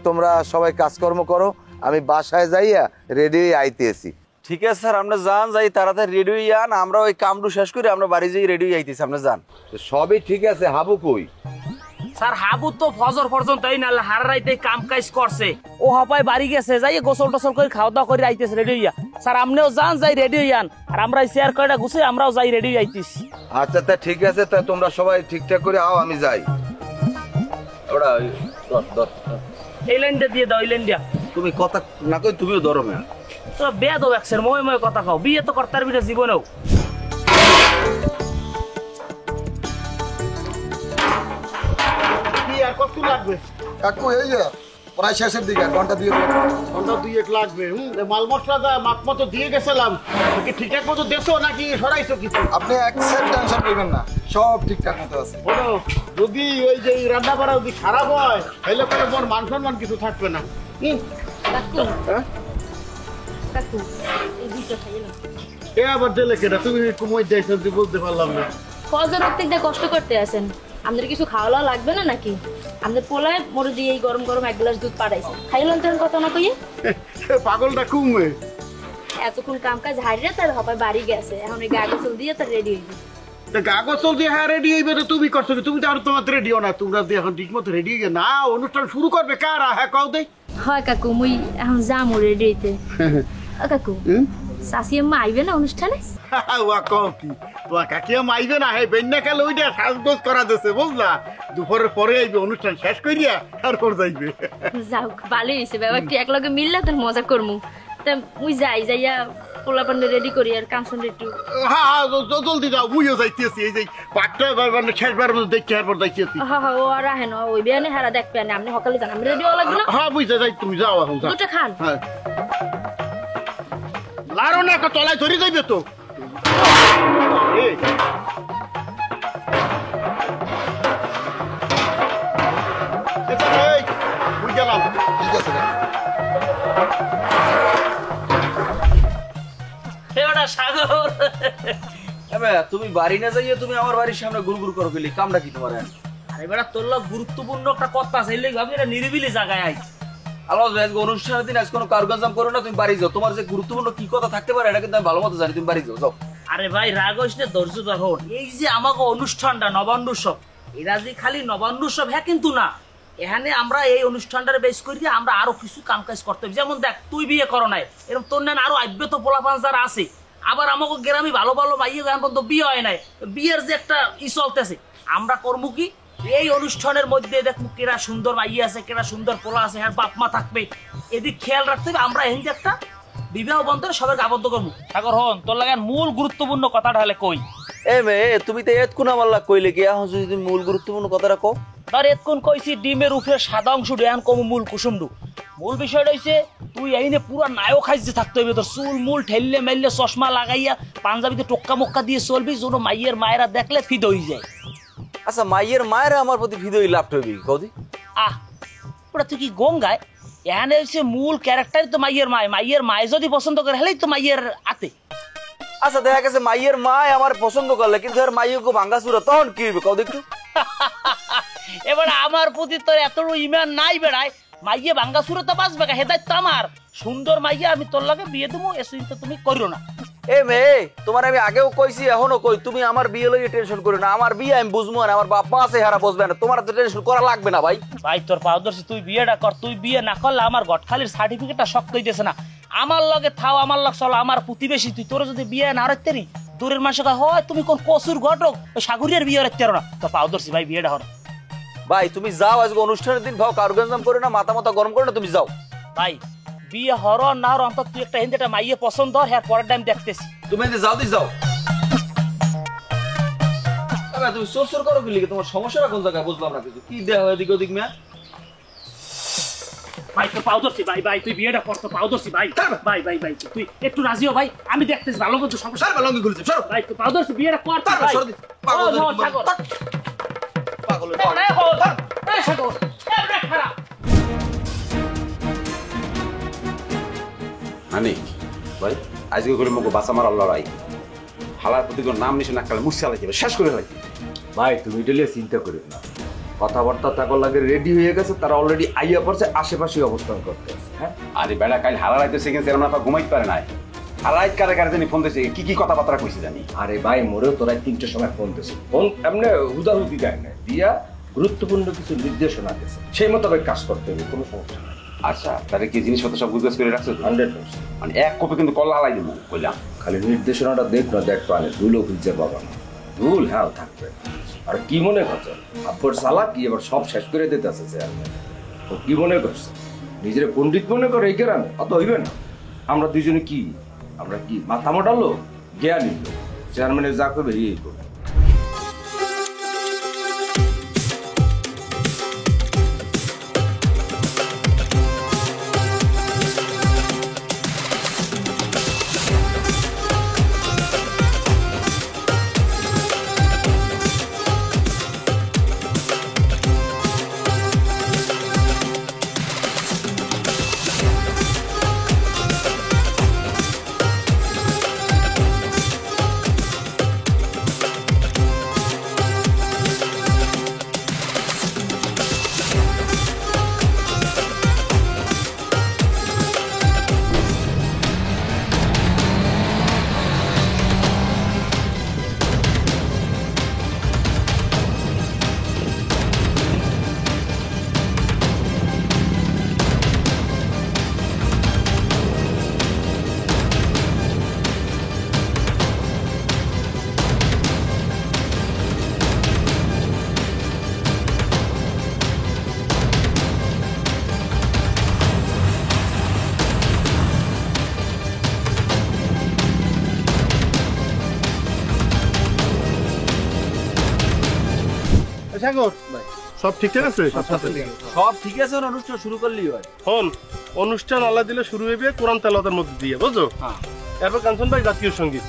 তোমরা সবাই কাজকর্ম করো আমি বাসায় যাইয়া রেডি আইতেছি ঠিক আছে স্যার আমরা যান যাই তাড়াতাড়ি রেডি হইয়ান আমরা ওই কামটু শেষ করে আমরা বাড়ি যাই রেডি আইতেছি আপনি যান সবই ঠিক আছে হাবু কই স্যার হাবু তো ফজর পর্যন্ত এই না হার রাইতে কাম কাজ করছে ও হপায় বাড়ি গেছে যাই গোসল টোসল করে খাওয়া দাওয়া করে আইতেছে রেডি হইয়া স্যার আপনিও যান যাই রেডি হইয়ান আর আমরা চেয়ার কয়টা গুছে আমরাও যাই রেডি আইতেছি আচ্ছা তা ঠিক আছে তা তোমরা সবাই ঠিকঠাক করে আও আমি যাই ওরা এই লাইনটা দিয়ে দাও এই লাইনটা তুমি কথা না কই তুমিও ধরো না তো বেদ একসের ময় ময় কথা কও বিয়ে তো করতার বিটা জীবনেও কি আর কত লাগবে কাকু এই যে প্রায় শেষের দিকে ঘন্টা দুয়েক লাগবে মাল মশলা যা মাপ মতো দিয়ে গেছিলাম কি ঠিকঠাক মতো দেছো নাকি সরাইছো কিছু আপনি এক সেকেন্ড টেনশন করবেন না সব ঠিকঠাক মতো আছে বলো যদি ওই যে রান্না বাড়া যদি খারাপ হয় তাহলে পরে মোর মান সম্মান কিছু থাকবে না এ আবার দিলে কেটা তুমি কুমোই দিয়েছো বলতে পারলাম না ফজর প্রত্যেকটা কষ্ট করতে আছেন আমাদের কিছু খাওয়া দাওয়া লাগবে না নাকি আমাদের পোলায় মরে দিয়ে এই গরম গরম এক গ্লাস দুধ পাঠাইছে খাইলেন তো কথা না কইয়ে পাগলটা কুমে এতক্ষণ কাম কাজ হারিয়ে তার হপায় বাড়ি গেছে এখন এই গা গোসল দিয়ে তার রেডি হইবে কাগজ দিয়ে হ্যাঁ রেডি হইবে তো তুমি করছো তুমি তো আর তোমার রেডিও না তোমরা এখন ঠিক মতো রেডি হয়ে না অনুষ্ঠান শুরু করবে কারা হ্যাঁ কও দেই হয় কাকু মুই এখন যামু রেডি হইতে কাকু সাসি আম্মা আইবে না অনুষ্ঠানে ওয়া কও কি তোমার কাকিমা আইবে না হ্যাঁ বেন্না কাল ওইটা সাজগোজ করা দিছে বুঝলা দুপুরের পরে আইবে অনুষ্ঠান শেষ করিয়া তারপর যাইবে যাও ভালোই হয়েছে ব্যাপারটি একলগে মিললে তো মজা করমু তা মুই যাইয়া পোলাপান্ডে রেডি করি আর কাঞ্চন একটু হ্যাঁ হ্যাঁ জলদি যাও বুঝে যাইতেছি এই যে পাটটা মানে শেষবার দেখতে হারবার যাইতেছি হ্যাঁ হ্যাঁ ও আর আহে না ওই বিয়ানে হারা দেখবে না আপনি সকালে যান আমি রেডি হওয়া লাগবে না হ্যাঁ বুঝে যাই তুমি যাও এখন যাও দুটো খান হ্যাঁ লারো না তলায় ধরে যাইবে তো এই গেলাম ঠিক আছে সাগর তুমি বাড়ি না যাইয়ে তুমি আমার বাড়ির সামনে গুড়গুড় করো গেলি কামটা কি তোমার? আরে বেটা তোর লোক গুরুত্বপূর্ণ একটা কথা আছে এই লাগি ভাবি এটা নিরিবিলি জায়গায় আই আল্লাহ আজকে অনুষ্ঠানের দিন আজ কোনো কারুকাজাম করো না, তুমি বাড়ি যাও। তোমার যে গুরুত্বপূর্ণ কি কথা থাকতে পারে এটা কিন্তু আমি ভালো মতো জানি, তুমি বাড়ি যাও যাও। আরে ভাই রাগ হইস না, ধৈর্য ধর। এই যে আমাকে অনুষ্ঠানটা নবান্ন উৎসব, এরা যে খালি নবান্ন উৎসব হ্যাঁ কিন্তু না, এখানে আমরা এই অনুষ্ঠানটার বেশ করি আমরা আরো কিছু কাম কাজ করতে হবে। যেমন দেখ তুই বিয়ে করো নাই, এরকম তোর নেন আরো আব্যত পোলাপান যারা আছে, আবার আমাকে গ্রামে ভালো ভালো মাইয়ে এখন পর্যন্ত বিয়ে হয় নাই, বিয়ের যে একটা ই চলতেছে, আমরা করবো কি এই অনুষ্ঠানের মধ্যে দেখবো কেরা সুন্দর মাইয়ে আছে, কেরা সুন্দর পোলা আছে, হ্যাঁ বাপ মা থাকবে, এদিক খেয়াল রাখতে হবে। আমরা এখানে একটা বিবাহ বন্ধনে সবাইকে আবদ্ধ করবো। সাগর হন তোর লাগে মূল গুরুত্বপূর্ণ কথাটা হলে কই। এ মে তুমি তো এতক্ষণ আমার লাগ কইলে কি এখন যদি তুমি মূল গুরুত্বপূর্ণ কথাটা কও। ধর এতক্ষণ কইছি ডিমের উপরে সাদা অংশ এখন কম মূল কুসুমডু। মূল বিষয়টা হইছে তুই এইনে পুরা নায়ক খাইছে থাকতে হইবে, তোর চুল মূল ঠেললে মেললে চশমা লাগাইয়া পাঞ্জাবিতে টোক্কা মোক্কা দিয়ে চলবি, যেন মাইয়ের মায়েরা দেখলে ফিদ হয়ে যায়। আচ্ছা মাইয়ের মায়েরা আমার প্রতি ফিদ হই লাভ হইবি কদি? আহ ওটা তুই কি গঙ্গায় এখানে হচ্ছে মূল ক্যারেক্টারই তো মাইয়ের মায়, মাইয়ের মায় যদি পছন্দ করে হলেই তো মাইয়ের আতে। আচ্ছা দেখা গেছে মাইয়ের মায় আমার পছন্দ করলে কিন্তু আর মাইয়েকে ভাঙ্গা চুরা, তখন কি হইবে কও দেখু? এবার আমার প্রতি তোর এত ইমান নাই বেড়ায়, মাইয়ে ভাঙ্গা চুরা তো বাঁচবে কা, হেদায় তো আমার সুন্দর মাইয়া আমি তোর লাগে বিয়ে দেবো, এ চিন্তা তুমি করিও না। এ মেয়ে তোমার আমি আগেও কইছি এখনো কই, তুমি আমার বিয়ে লইয়ে টেনশন করো না, আমার বিয়ে আমি বুঝবো না, আমার বাপ মা আছে হারা বুঝবে না, তোমার তো টেনশন করা লাগবে না ভাই। ভাই তোর পাউদর্শী তুই বিয়েটা কর, তুই বিয়ে না করলে আমার গটখালির সার্টিফিকেটটা শক্ত হইতেছে না। আমার লগে থাও, আমার লগ চলো, আমার প্রতিবেশী তুই, তোর যদি বিয়ে না রাখতে দূরের মানুষকে হয় তুমি কোন কসুর ঘটক ওই সাগরিয়ার বিয়ে রাখতে না, তোর পাউদর্শী ভাই বিয়েটা হর। ভাই তুমি যাও, আজকে অনুষ্ঠানের দিন ভাও কারুগঞ্জাম করে না, মাথা মাথা গরম করে না, তুমি যাও। ভাই বিয়ে হর না হর অন্তত তুই একটা হিন্দিটা মাইয়ে পছন্দ হর, হ্যাঁ পরের টাইম দেখতেছি। তুমি যাও দি যাও। তুমি সোর সোর করো কি লিখে, তোমার সমস্যাটা কোন জায়গায় বুঝলাম না কিছু, কি দেওয়া এদিক ওদিক মেয়া? ভাই তোর পাউদর্শী ভাই, ভাই তুই বিয়েটা কর, তোর পাউদর্শী ভাই, ভাই ভাই ভাই তুই একটু রাজি হ ভাই, আমি দেখতেছি ভালো মতো সমস্যা। লঙ্গি খুলেছে সরো ভাই তোর পাউদর্শী বিয়েটা কর ভাই। পাগল পাগল সাগর এ খারাপ আনি ভাই আজকে করে মুখ বাঁচা মারার লড়াই, হালার প্রতি কোনো নাম নিশে না কালে মুছে লাগবে, শেষ করে লাগবে। ভাই তুমি এটা নিয়ে চিন্তা করি না, কথাবার্তা তাকর লাগে রেডি হয়ে গেছে, তারা অলরেডি আইয়া পড়ছে, আশেপাশে অবস্থান করতে আছে। হ্যাঁ আরে বেড়া কাল হালা রাইতে সেকেন্ড চেয়ারম্যান আপা ঘুমাইতে পারে নাই, হালাইত কারে কারে জানি ফোন দিয়েছে, কি কি কথাবার্তা কইছে জানি। আরে ভাই মোরেও তোরা 3টার সময় ফোন দিয়েছে, ফোন এমনি হুদাহুদি দেয় না, দিয়া গুরুত্বপূর্ণ কিছু নির্দেশনা দিয়েছে, সেই মোতাবেক কাজ করতে হবে, কোনো সমস্যা নেই। আচ্ছা তাহলে কি জিনিসপত্র সব গুজগাছ করে রাখছো? 100%। মানে এক কপি কিন্তু কল হালাই দেবো বললাম, খালি নির্দেশনাটা দেখ না, দেখ পানে ধুলো খুঁজছে বাবা না, ধুল হ্যাঁ থাকবে। আর কি মনে করছে আব্বর সালা কি এবার সব শেষ করে দিতে আছে চেয়ারম্যান, ও কি মনে করছে নিজের পণ্ডিত মনে করে এই গ্রামে? অত হইবে না। আমরা দুজনে কি, আমরা কি মাথা মোটা লোক, জ্ঞানী লোক, চেয়ারম্যানের যা করবে এই করবে। সাগর সব ঠিকঠাক আছে? সব ঠিক আছে, অনুষ্ঠান শুরু করলেই হয়। হন, অনুষ্ঠান আল্লাহ দিলে শুরু হইবে কোরআন তেলাওয়াতের মধ্যে দিয়ে, বুঝছো? এরপর কাঞ্চন ভাই জাতীয় সঙ্গীত,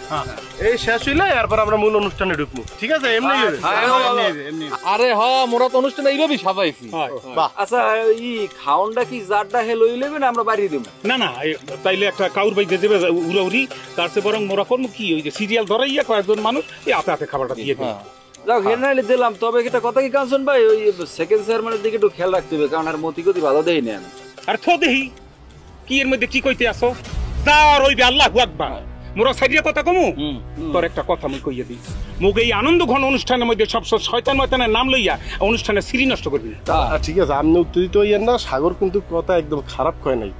এই শেষ হইলে এরপর আমরা মূল অনুষ্ঠানে ঢুকবো। ঠিক আছে? এমনি আরে হ, মোরা তো অনুষ্ঠানে এইভাবেই সাজাইছি। আচ্ছা, ই খাওনটা কি জারটা হেল হইলেবে না আমরা বাড়িয়ে দেব? না না, তাইলে একটা কাউর বাইতে যাবে উড়াউড়ি, তার চেয়ে বরং মোরা করবো কি, ওই যে সিরিয়াল ধরাইয়া কয়েকজন মানুষ এই আপে আপে খাবারটা দিয়ে দেবে। যাও ঘের নাইলে দিলাম, তবে এটা কথা কি কাঞ্চন ভাই, ওই সেকেন্ড চেয়ারম্যানের দিকে একটু খেয়াল রাখতে হবে, কারণ আর মতি গতি ভালো দেই না আমি। আর থো দেহি কি এর মধ্যে কি কইতে আসো, তার ওই আল্লাহু আকবার। মোরা সাইডিয়া কথা কমু, তোর একটা কথা মুই কইয়া দিই, মুগ এই আনন্দ ঘন অনুষ্ঠানের মধ্যে সব শয়তান ময়তানের নাম লইয়া অনুষ্ঠানের সিরি নষ্ট করবি। ঠিক আছে, আপনি উত্তেজিত হইয়েন না। সাগর কিন্তু কথা একদম খারাপ কয় নাই,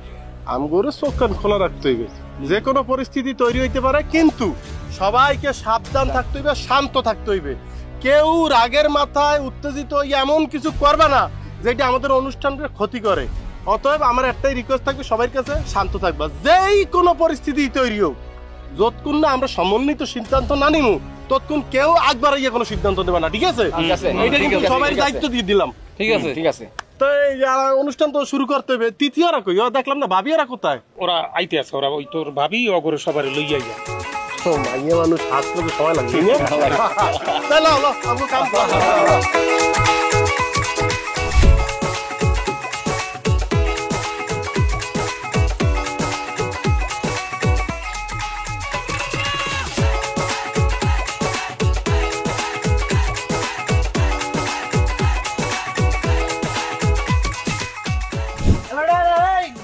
আমগরে চোখ কান খোলা রাখতে হইবে। যে কোনো পরিস্থিতি তৈরি হইতে পারে, কিন্তু সবাইকে সাবধান থাকতে হইবে, শান্ত থাকতে হইবে। কেউ রাগের মাথায় উত্তেজিত হইয়া এমন কিছু করবে না যেটা আমাদের অনুষ্ঠানকে ক্ষতি করে। অতএব আমার একটাই রিকোয়েস্ট থাকবে সবার কাছে, শান্ত থাকবা। যেই কোনো পরিস্থিতি তৈরি হোক, যতক্ষণ না আমরা সমন্বিত সিদ্ধান্ত না নিমু ততক্ষণ কেউ একবার ইয়ে কোনো সিদ্ধান্ত নেবে না। ঠিক আছে? এটা কিন্তু সবাই দায়িত্ব দিয়ে দিলাম। ঠিক আছে, ঠিক আছে। তো এই অনুষ্ঠান তো শুরু করতে হবে। তৃতীয়রা কই? দেখলাম না, ভাবিয়ারা কোথায়? ওরা আইতে আছে, ওরা ওই তোর ভাবি অগরে সবার লইয়া যায়। তো মাইয়া মানুষ হাত করতে সময় লাগছে না। চলো আমরা কাম করি।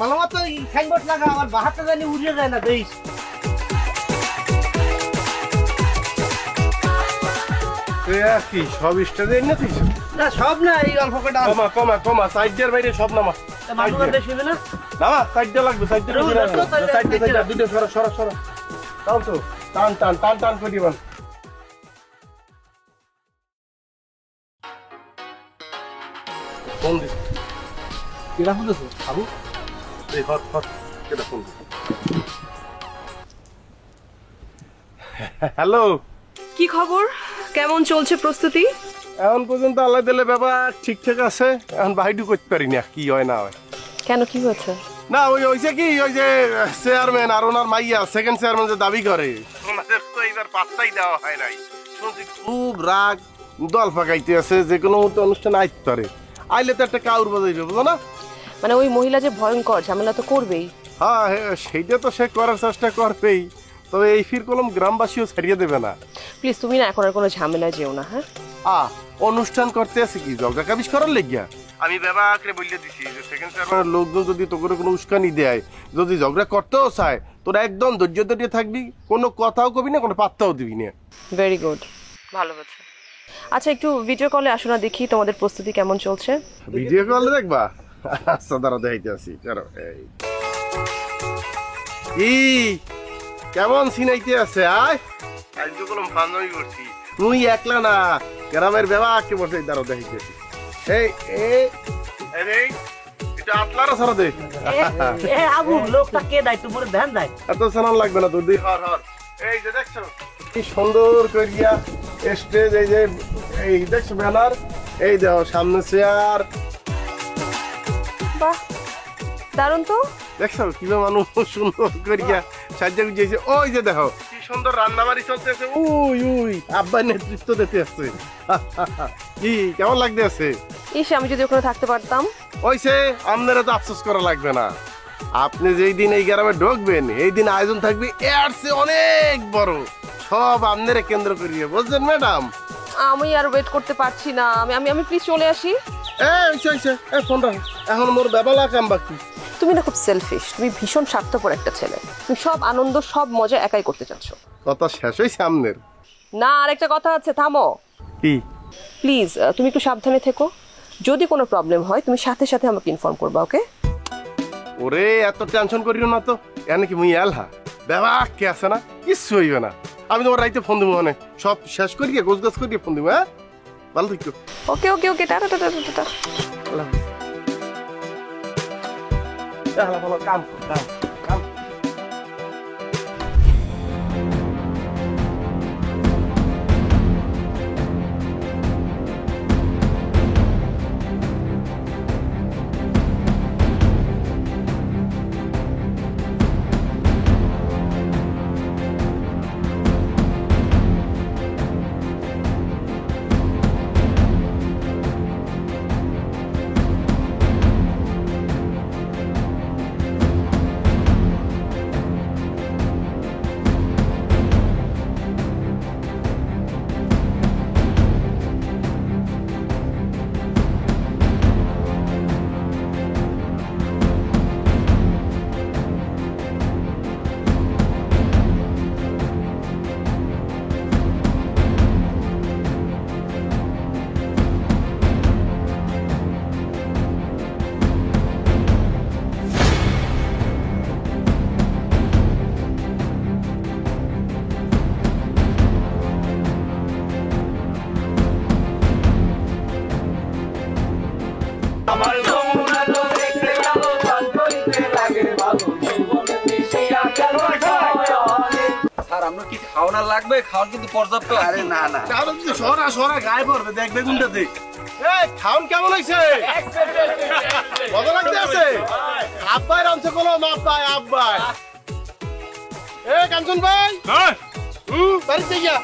ভালো মতো সাইনবোর্ড লাগা, আমার বাহাতে জানি উড়িয়ে যায় না দেশ। কি সব স্টেজে এনেছিস? না সব না, এই অল্প কটা। কমা কমা কমা, সাইডের বাইরে সব নামা। মানুষদের শুনবে না? নামা, সাইডে লাগবে, সাইডে দুটো সরা সরা সরা। তাও তো টান টান টান টান করে দিবেন। Phone this. কেডা ফোন দিছো? আবু এই হট হট কেডা ফোন দিস? হ্যালো, কি খবর? কেমন চলছে প্রস্তুতি? এখন পর্যন্ত আল্লাহ দিলে ব্যাপার ঠিকঠাক আছে। এখন বাইডু করতে পারি না, কি হয় না হয়। কেন, কি হয়েছে? না ওই হয়েছে কি, ওই যে চেয়ারম্যান আর ওনার মাইয়া সেকেন্ড চেয়ারম্যান যে দাবি করে, ওনাদের তো এইবার পাত্তাই দেওয়া হয় নাই। শুনছি খুব রাগ, দল ফাঁকাইতে আছে, যে কোনো মুহূর্তে অনুষ্ঠান আইতে পারে। আইলে তো একটা কাউর বাজাইবে, বুঝো না? মানে ওই মহিলা যে ভয়ঙ্কর, ঝামেলা তো করবেই। হ্যাঁ, সেইটা তো সে করার চেষ্টা করবেই, তবে এই ফির কলম গ্রামবাসীও ছাড়িয়ে দেবে না। প্লিজ তুমি না এখন আর কোনো ঝামেলায় যেও না। হ্যাঁ, অনুষ্ঠান করতে আছে কি ঝগড়া কাবিজ করার লেগিয়া? আমি ব্যাপারে বলে দিছি যে সেকেন্ড চেয়ারম্যানের লোকজন যদি তো করে কোনো উস্কানি দেয়, যদি ঝগড়া করতেও চায়, তোরা একদম ধৈর্য ধরে থাকবি, কোনো কথাও কবি না, কোনো পাত্তাও দিবি না। ভেরি গুড, ভালো হচ্ছে। আচ্ছা, একটু ভিডিও কলে আসো না, দেখি তোমাদের প্রস্তুতি কেমন চলছে। ভিডিও কলে দেখবা? আচ্ছা দাঁড়া, দেখাইতে আসি। কি কেমন সিনাইতে আছে? আয় আজ তো কোনো ফান্দামি করছি, তুই একলা না, গ্রামের বেবাকে বসে দাঁড়া দেখাইতেছি। এই এই এটা আতলারা সারা দে। আবু লোকটা কে দেয়? তোমার ধ্যান দেয়? এত সালান লাগবে না তোর, হর হর। এই যে দেখছো কি সুন্দর করিয়া স্টেজ, এই যে এই দেখছো ব্যানার, এই দেখো সামনে চেয়ার। বাহ, দারুণ তো। দেখছো কিভাবে মানুষ সুন্দর করিয়া সাজ্জা গুজিয়েছে। ওই যে দেখো কি সুন্দর রান্না বাড়ি চলতেছে, উই উই আব্বা নেতৃত্ব দিতে আছে। কি কেমন লাগতে আছে? ইস, আমি যদি ওখানে থাকতে পারতাম। ওইসে আপনারা তো আফসোস করা লাগবে না। আপনি যেই দিন এই গ্রামে ঢুকবেন, এই দিন আয়োজন থাকবে এর চেয়ে অনেক বড়, সব আপনারা কেন্দ্র করিয়ে, বুঝছেন ম্যাডাম? আমি আর ওয়েট করতে পারছি না, আমি প্লিজ চলে আসি। ফোন রাখ, এখন মোর বেবালা কাম বাকি। তুমি না খুব সেলফিশ, তুমি ভীষণ স্বার্থপর একটা ছেলে। তুমি সব আনন্দ, সব মজা একাই করতে চাচ্ছ। কথা শেষ হয়েছে আপনার? না, আরেকটা কথা আছে, থামো। কি? প্লিজ তুমি একটু সাবধানে থেকো। যদি কোনো প্রবলেম হয় তুমি সাথে সাথে আমাকে ইনফর্ম করবা, ওকে? ওরে এত টেনশন করিও না তো, এনে কি মুই এলহা বেবা কে আছে না, কিচ্ছু হইবে না। আমি তোমার রাইতে ফোন দিব, মানে সব শেষ করিয়ে গোছ গাছ করিয়ে ফোন দিব। হ্যাঁ, ভালো থাকো। ওকে ওকে ওকে, টাটা টাটা টাটা। ভালো কাম কাম কাম। এখন আর লাগবে খাওয়ার কিন্তু পর্যাপ্ত আছে। আরে না না কারণ যদি সরা সরা গায়ে পড়বে দেখ বেগুনটা দেখ এই খাওন কেমন হইছে মজা লাগতে আছে আব্বাই রামছে কোন আব্বাই আব্বাই এ কাঞ্চন ভাই বাড়িতে গিয়া